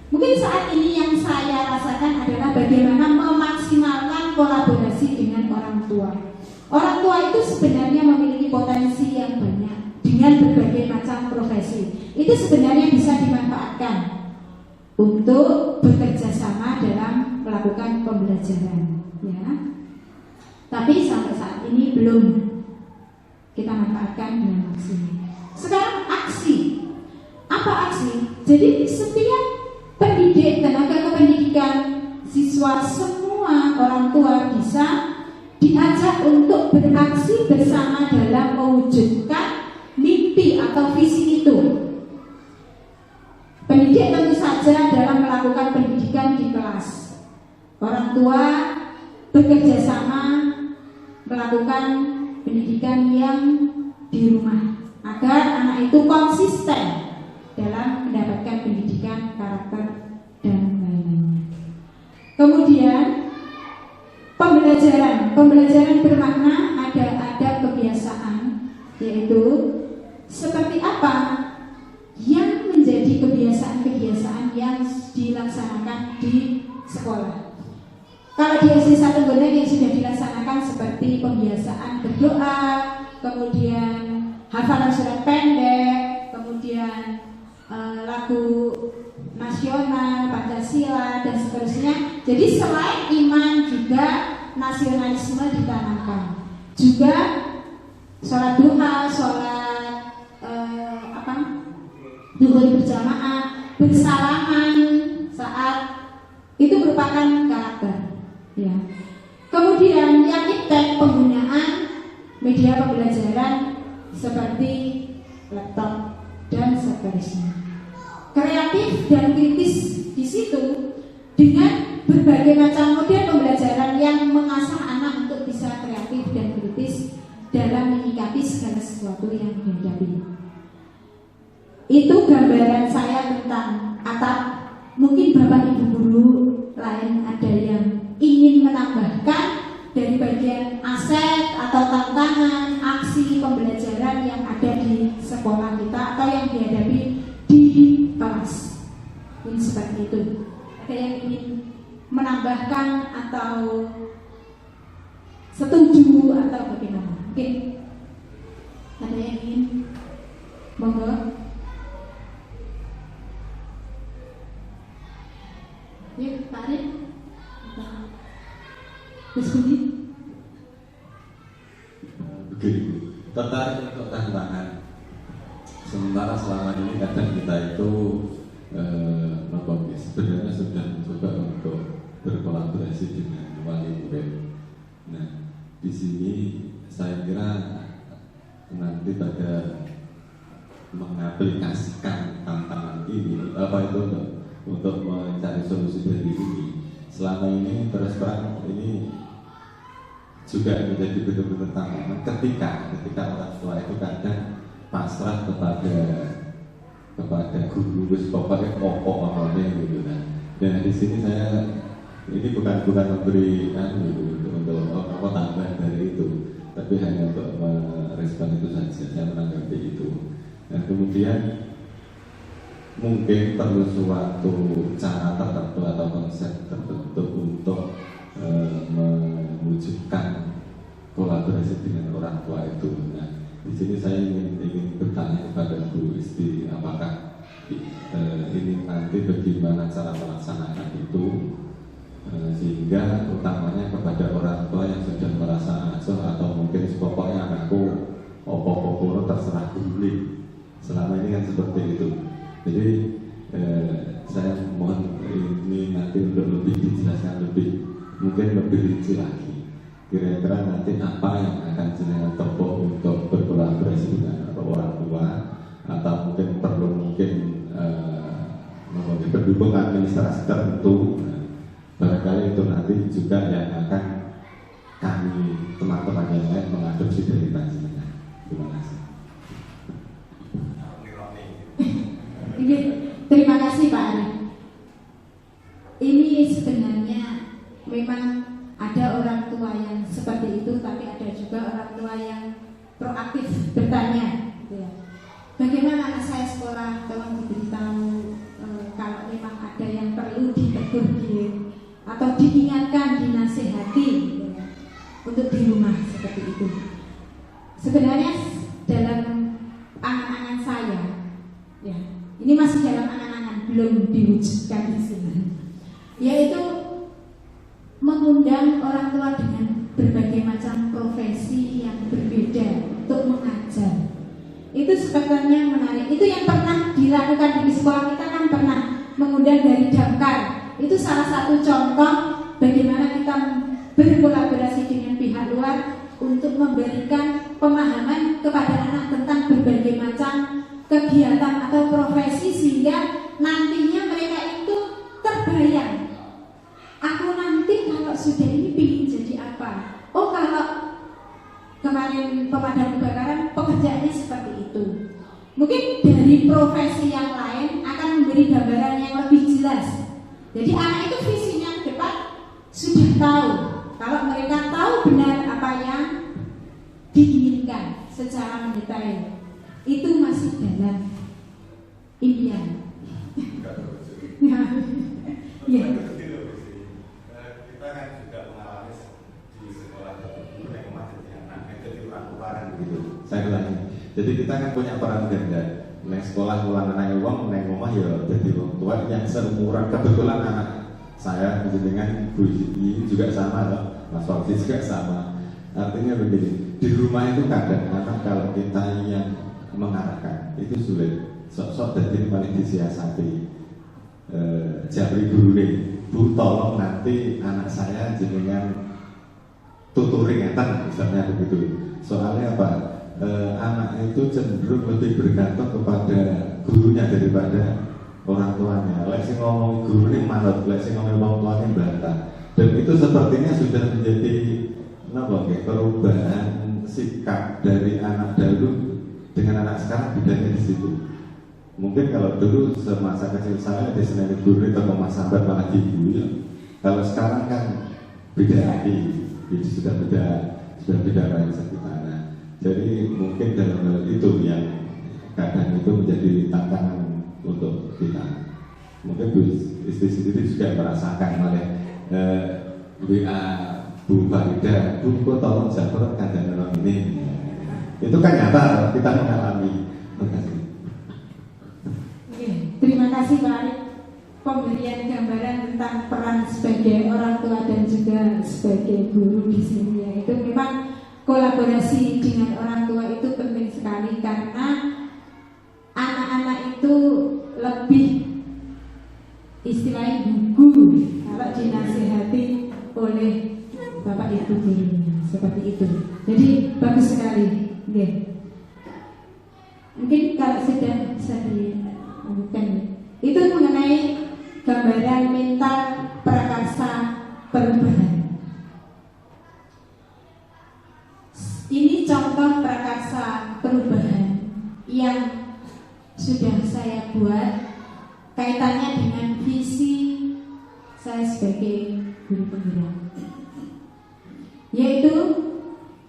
Mungkin saat ini yang saya rasakan adalah bagaimana memaksimalkan kolaborasi dengan orang tua. Orang tua itu sebenarnya memiliki potensi yang banyak dengan berbagai macam profesi. Itu sebenarnya bisa dimanfaatkan untuk bekerja sama dalam melakukan pembelajaran, ya. Tapi sampai saat ini belum kita manfaatkan dengan maksimal. Sekarang aksi. Apa aksi? Jadi setiap pendidik, tenaga kependidikan, siswa, semua orang tua bisa diajak untuk beraksi bersama dalam mewujudkan mimpi atau visi itu. Pendidik tentu saja dalam melakukan pendidikan di kelas. Orang tua bekerja sama melakukan pendidikan yang di rumah agar anak itu konsisten dalam mendapatkan pendidikan, karakter, dan lain-lainnya. Kemudian pembelajaran bermakna ada kebiasaan, yaitu seperti apa yang menjadi kebiasaan-kebiasaan yang dilaksanakan di sekolah. Kalau di SD 1 Bonek yang sudah dilaksanakan seperti pembiasaan berdoa, kemudian hafalan surat pendek, kemudian lagu nasional, Pancasila, dan seterusnya. Jadi selain iman juga nasionalisme ditanamkan. Juga sholat duha, sholat duhur berjamaah, bersalaman saat itu merupakan karakter, ya. Kemudian yang iptek penggunaan media pembelajaran seperti laptop dan seterusnya. Kreatif dan kritis di situ dengan berbagai macam model pembelajaran yang mengasah anak untuk bisa kreatif dan kritis dalam menyikapi segala sesuatu yang dihadapi. Itu gambaran saya tentang atap. Mungkin Bapak Ibu guru lain ada yang ingin menambahkan dari bagian aset atau tantangan aksi pembelajaran yang ada di sekolah kita atau yang dihadapi di Ada yang ingin menambahkan atau setuju atau bagaimana? Mungkin ada yang ingin, monggo. Yuk, Pak Arif. Mas Budi. Begini, tertarik untuk tantangan. Sementara selama ini kadang kita itu sebenarnya sudah mencoba untuk berkolaborasi dengan wali murid. Nah, di sini saya kira nanti pada mengaplikasikan tantangan ini untuk mencari solusi dari ini. Selama ini terus terang ini juga menjadi betul-betul tantangan ketika orang tua itu kadang pasrah kepada guru pokoknya pokok awalnya gitu kan. Dan di sini saya ini bukan memberi untuk apa tambah dari itu, tapi hanya untuk merespon itu saja, saya menanggapi itu. Dan kemudian mungkin perlu suatu cara tertentu atau konsep tertentu untuk mewujudkan kolaborasi dengan orang tua itu. Nah, di sini saya ingin bertanya kepada Bu Isti, apakah ini nanti bagaimana cara melaksanakan itu sehingga utamanya kepada orang tua yang sudah merasa asuh atau mungkin pokoknya anakku opo-opo terserah guru. Selama ini kan seperti itu. Jadi saya mohon ini nanti untuk lebih dijelaskan mungkin lebih rinci lagi. Kira-kira nanti apa yang akan jenengan tempuh untuk berkolaborasi dengan orang tua, atau mungkin perlu pendukung administrasi tertentu. Barangkali itu nanti juga yang akan kami teman-teman yang lain mengadopsi dari panjenengan. Terima kasih. Terima kasih Pak Arif. Ini sebenarnya memang ada orang tua yang seperti itu, tapi ada juga orang tua yang proaktif bertanya, bagaimana anak saya sekolah, tolong diberitahu kalau memang ada yang perlu ditegur atau diingatkan, dinasehati untuk di rumah seperti itu. Sebenarnya dalam angan-angan saya, ya, ini masih dalam angan-angan, belum diwujudkan di sini, yaitu mengundang orang tua dengan berbagai macam profesi yang berbeda untuk mengajar. Itu sebenarnya menarik. Itu yang pernah dilakukan di sekolah kita kan pernah mengundang dari damkar. Itu salah satu contoh bagaimana kita berkolaborasi dengan pihak luar untuk memberikan pemahaman kepada anak tentang berbagai macam kegiatan atau profesi, sehingga nantinya mereka itu terbayang, aku nanti kalau sudah ini ingin jadi apa. Oh, kalau kemarin pemadam kebakaran pekerjaannya seperti itu, mungkin dari profesi yang lain akan memberi gambaran yang lebih jelas. Jadi anak itu visinya ke depan sudah tahu. Kalau mereka tahu benar apa yang diinginkan secara mendetail, itu masih dalam impian. Ya. Kita kan juga mengalami di sekolah tertentu yang memasuki anak itu dilakukan gitu. Saya ulangi. Jadi kita kan punya peran ganda. Neng sekolah ulang anak uang, neng rumah ya jadi orang tua yang seumuran. Kebetulan anak saya dengan Bu ini juga sama loh, Mas Fauzi juga sama. Artinya begini, di rumah itu kadang anak kalau kita yang mengarahkan itu sulit. Sok-sok jadi paling disiasati. Jabri guru nih, Bu tolong nanti anak saya jenengan tutoring etan misalnya begitu. Soalnya apa? Anak itu cenderung lebih bergantung kepada gurunya daripada orang tuanya. Lek sing ngomong guru ini manut, lek sing ngomong orang tuanya bantah. Dan itu sepertinya sudah menjadi perubahan sikap dari anak dahulu dengan anak sekarang, bedanya di situ. Mungkin kalau dulu semasa kecil saya di Senin guru itu Mas Sabar malah dibully. Kalau sekarang kan beda lagi, jadi sudah beda mindset kita. Jadi mungkin dalam hal itu yang kadang itu menjadi tantangan untuk kita. Mungkin Bu istri sendiri juga merasakan oleh WA Bu Farida, Bu kok tolong jawab keadaan orang ini. Itu kan nyata kita mengalami. Terima kasih. Oke, terima kasih Pak Arif, pemberian gambaran tentang peran sebagai orang tua dan juga sebagai guru di sini, yaitu memang kolaborasi dengan orang tua itu penting sekali karena anak-anak itu lebih istilahnya gugur kalau dinasihati oleh bapak ibu gurunya, seperti itu. Jadi bagus sekali. Oke. Mungkin kalau sudah bisa dilanjutkan, itu mengenai gambaran mental prakarsa perubahan. Ini contoh prakarsa perubahan yang sudah saya buat kaitannya dengan visi saya sebagai guru penggerak, yaitu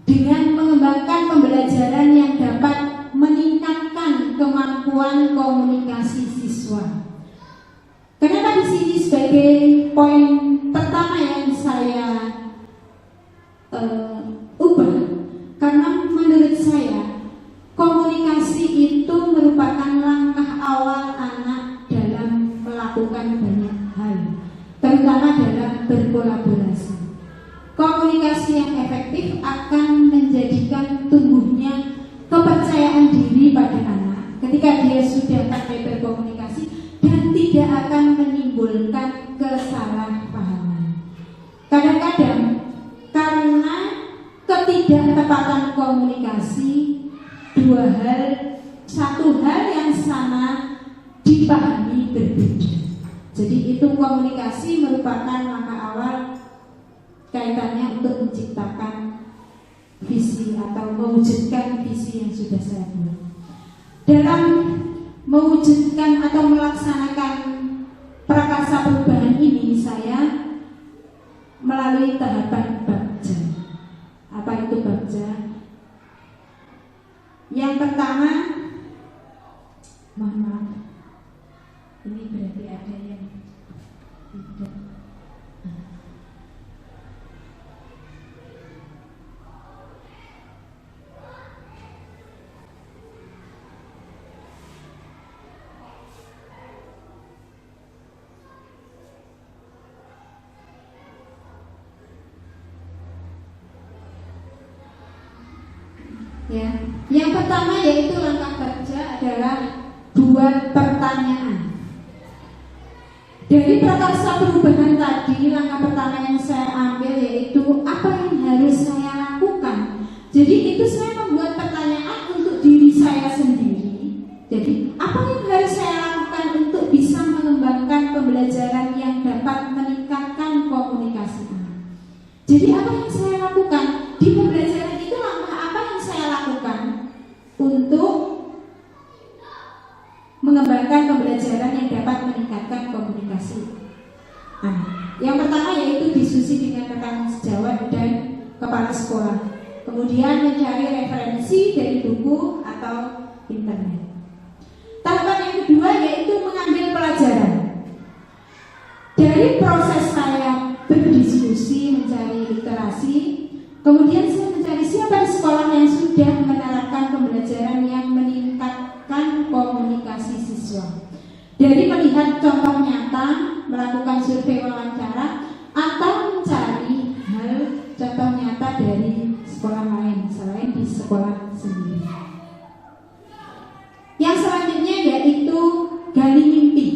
dengan mengembangkan pembelajaran yang dapat meningkatkan kemampuan komunikasi siswa. Kenapa di sini sebagai poin pertama yang saya ubah? Karena menurut saya komunikasi itu merupakan langkah awal anak dalam melakukan banyak hal, terutama dalam berkolaborasi. Komunikasi yang efektif akan menjadikan tumbuhnya kepercayaan diri pada anak ketika dia sudah pandai berkomunikasi dan tidak akan menimbulkan kesalahpahaman. Kadang-kadang karena ketidaktepatan komunikasi, satu hal yang sama dipahami berbeda. Jadi itu komunikasi merupakan langkah awal kaitannya untuk menciptakan visi atau mewujudkan visi yang sudah saya buat. Dalam mewujudkan atau melaksanakan prakarsa perubahan ini, saya melalui tahapan bagja. Apa itu bagja? Yang pertama, mohon maaf, ini berarti ada yang tidak. Ya, yang pertama yaitu langkah kerja adalah buat pertanyaan. Dari prakarsa perubahan tadi, langkah pertama yang saya ambil yaitu apa yang harus saya lakukan. Jadi itu saya membuat pertanyaan untuk diri saya sendiri. Jadi apa yang harus saya lakukan untuk bisa mengembangkan pembelajaran yang dapat meningkatkan komunikasi anak. Jadi apa yang saya lakukan di pembelajaran itu, langkah apa yang saya lakukan untuk mengembangkan pembelajaran yang dapat meningkatkan komunikasi anak. Yang pertama yaitu diskusi dengan rekan sejawat dan kepala sekolah. Kemudian mencari referensi dari buku atau internet. Tahapan yang kedua yaitu mengambil pelajaran. Dari proses saya berdiskusi, mencari literasi, kemudian saya mencari siapa di sekolah yang sudah menerapkan pembelajaran yang meningkatkan komunikasi siswa. Dari melihat contoh nyata, melakukan survei wawancara, atau mencari hal contoh nyata dari sekolah lain selain di sekolah sendiri. Yang selanjutnya yaitu gali mimpi.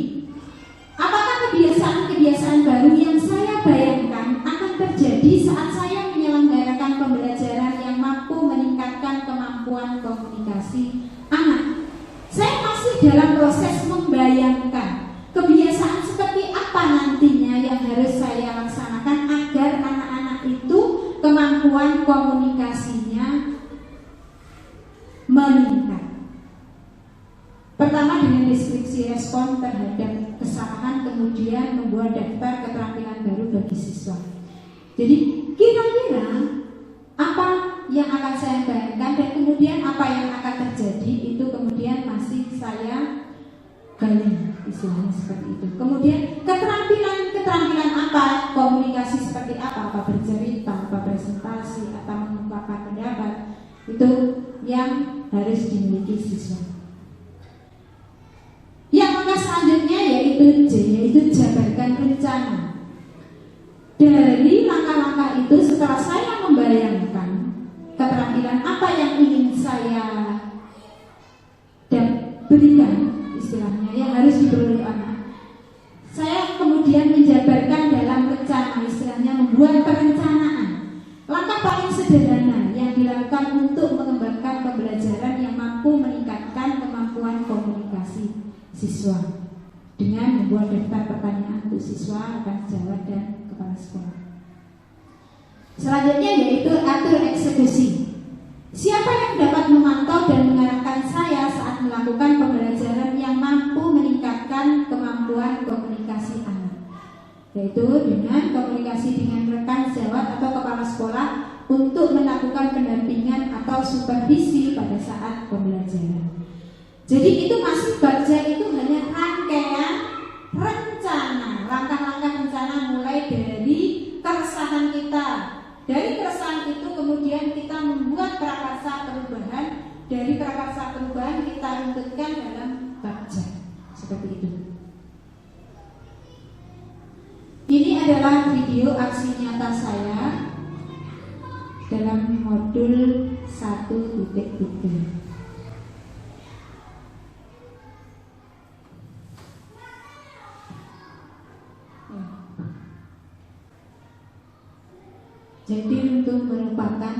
Apakah kebiasaan-kebiasaan baru yang saya bayangkan akan terjadi saat saya menyelenggarakan pembelajaran yang mampu meningkatkan kemampuan komunikasi anak? Saya masih dalam proses membayangkan kebiasaan seperti apa nantinya yang harus saya laksanakan agar anak-anak itu kemampuan komunikasinya meningkat. Pertama dengan deskripsi respon terhadap kesalahan, kemudian membuat daftar keterampilan baru bagi siswa. Jadi kira-kira apa yang akan saya bayangkan dan kemudian apa yang akan terjadi itu kemudian masih saya gali. istilahnya seperti itu. Kemudian keterampilan apa, komunikasi seperti apa bercerita, apa presentasi, atau mengungkapkan pendapat, itu yang harus dimiliki siswa. Yang langkah selanjutnya yaitu J, yaitu jabarkan rencana. Dari langkah-langkah itu, setelah saya membayangkan keterampilan apa yang ingin saya berikan, istilahnya yang harus diperoleh anak, saya kemudian menjabarkan dalam rencana, istilahnya membuat perencanaan. Langkah paling sederhana yang dilakukan untuk mengembangkan pembelajaran yang mampu meningkatkan kemampuan komunikasi siswa dengan membuat daftar pertanyaan untuk siswa, rekan sejawat, dan kepala sekolah. Selanjutnya yaitu atur eksekusi. Siapa yang dapat memantau dan mengarahkan saya saat melakukan pembelajaran yang mampu meningkatkan kemampuan komunikasi anak, yaitu dengan komunikasi dengan rekan sejawat atau kepala sekolah untuk melakukan pendampingan atau supervisi pada saat pembelajaran. Jadi itu masih baca itu hanya rangkaian rencana, langkah-langkah rencana mulai dari keresahan kita. Dari keresahan itu kemudian kita membuat prakarsa perubahan. Dari prakarsa perubahan kita runtutkan dalam baca. Seperti itu. Ini adalah video aksi nyata saya dalam modul 1.3. Jadi untuk merupakan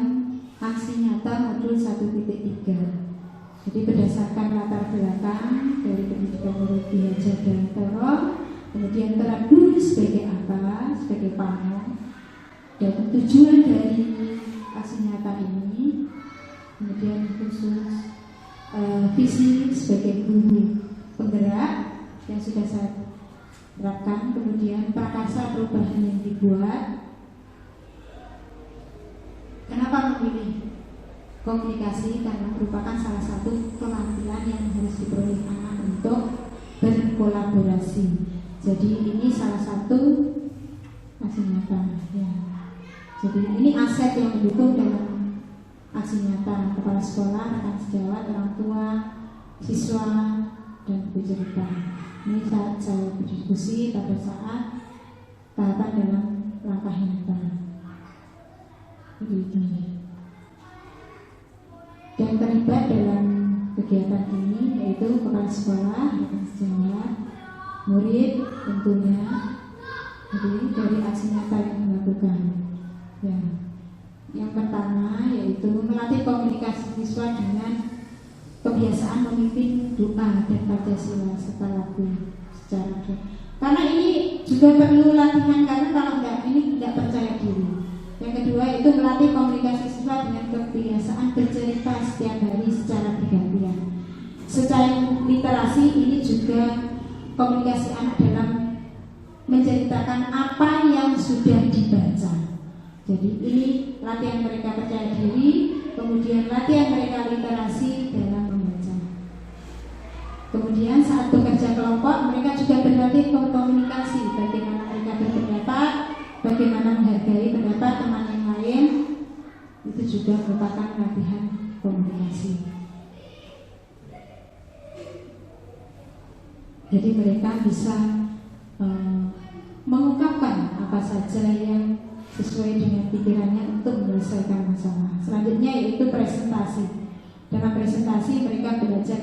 aksi nyata modul 1.3. Jadi berdasarkan latar belakang dari pendidikan Murid Hajar dan Torong, kemudian peran guru sebagai apa, sebagai pano, dan tujuan dari aksi nyata ini, kemudian khusus visi sebagai guru penggerak yang sudah saya terapkan, kemudian prakarsa perubahan yang dibuat. Kenapa memilih komunikasi? Karena merupakan salah satu keterampilan yang harus diperoleh anak untuk berkolaborasi. Jadi ini salah satu aksi nyata. Ya. Jadi ini aset yang mendukung dalam aksi nyata kepala sekolah, rekan sejawat, orang tua, siswa, dan buku cerita. Ini saat saya berdiskusi pada saat tahapan dalam langkah nyata. Dan terlibat dalam kegiatan ini yaitu kepala sekolah, rekan sejawat, murid tentunya. Jadi dari aksi nyata yang dilakukan. Ya. Yang pertama yaitu melatih komunikasi siswa dengan kebiasaan memimpin doa dan Pancasila serta lagu secara karena ini juga perlu latihan, karena kalau enggak ini tidak percaya diri. Yang kedua itu melatih komunikasi siswa dengan kebiasaan bercerita setiap hari secara bergantian. Secara literasi ini juga komunikasi anak dalam menceritakan apa yang sudah dibaca. Jadi ini latihan mereka percaya diri, kemudian latihan mereka literasi dalam membaca. Kemudian saat bekerja kelompok mereka juga berlatih komunikasi, bagaimana mereka berpendapat, bagaimana menghargai pendapat teman yang lain. Itu juga merupakan latihan komunikasi. Jadi mereka bisa mengungkapkan apa saja yang sesuai dengan pikirannya untuk menyelesaikan masalah. Selanjutnya yaitu presentasi. Dalam presentasi mereka belajar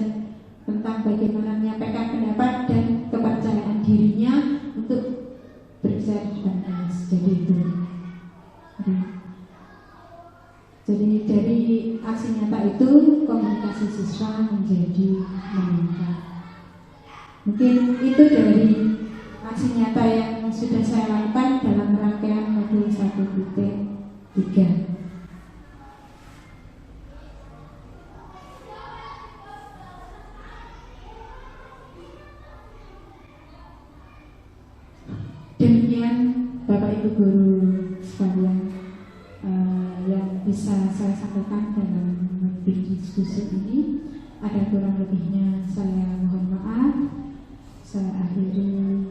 tentang bagaimana menyampaikan pendapat dan kepercayaan dirinya untuk berbicara di depan kelas. Jadi itu. Jadi dari aksi nyata itu komunikasi siswa menjadi meningkat. Mungkin itu dari aksi nyata yang sudah saya lakukan dalam rangkaian modul 1.3. Demikian Bapak Ibu guru sekalian yang bisa saya sampaikan dalam diskusi ini. Ada kurang lebihnya saya mohon maaf. Saya akhiri.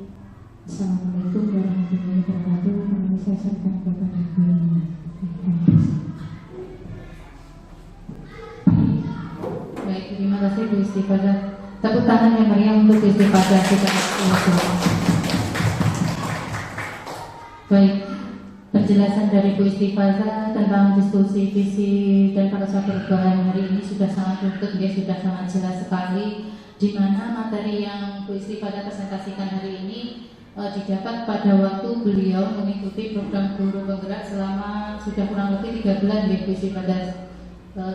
Assalamualaikum warahmatullahi wabarakatuh. Kami saya serahkan kepada Ibu. Baik, terima kasih Bu Istifadah. Tepuk tangan yang meriah untuk Bu Istifadah. Baik, penjelasan dari Bu Istifadah tentang diskusi visi dan proses perubahan hari ini sudah sangat runtut, dia sudah sangat jelas sekali, di mana materi yang Bu Istifadah presentasikan hari ini didapat pada waktu beliau mengikuti program guru penggerak selama sudah kurang lebih 3 bulan ya Bu Istifadah.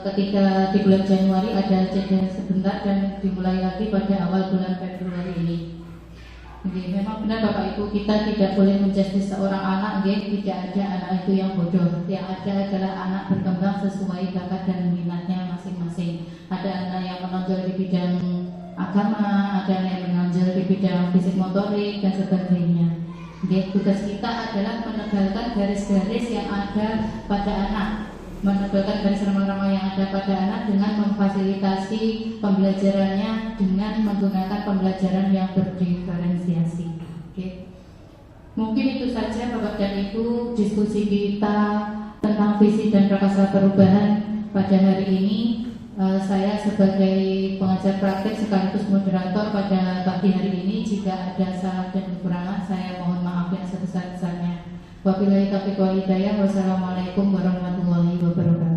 Ketika di bulan Januari ada jeda sebentar dan dimulai lagi pada awal bulan Februari ini. Jadi, memang benar Bapak Ibu, kita tidak boleh menjudge seorang anak, tidak ada anak itu yang bodoh. Yang ada adalah anak berkembang sesuai bakat dan minatnya masing-masing. Ada anak yang menonjol di bidang agama, ada anak yang menonjol di bidang fisik motorik dan sebagainya. Jadi, tugas kita adalah menebalkan garis-garis yang ada pada anak, menebalkan garis remah-remah yang ada pada anak dengan memfasilitasi pembelajarannya dengan menggunakan pembelajaran yang berdiferensiasi. Oke. Mungkin itu saja Bapak dan Ibu diskusi kita tentang visi dan prakasa perubahan pada hari ini. Saya sebagai pengajar praktek sekaligus moderator pada pagi hari ini, jika ada salah dan kekurangan saya mohon maaf yang sebesar-besarnya. Wabillahi taufiq wal hidayah. Wassalamualaikum warahmatullahi wabarakatuh.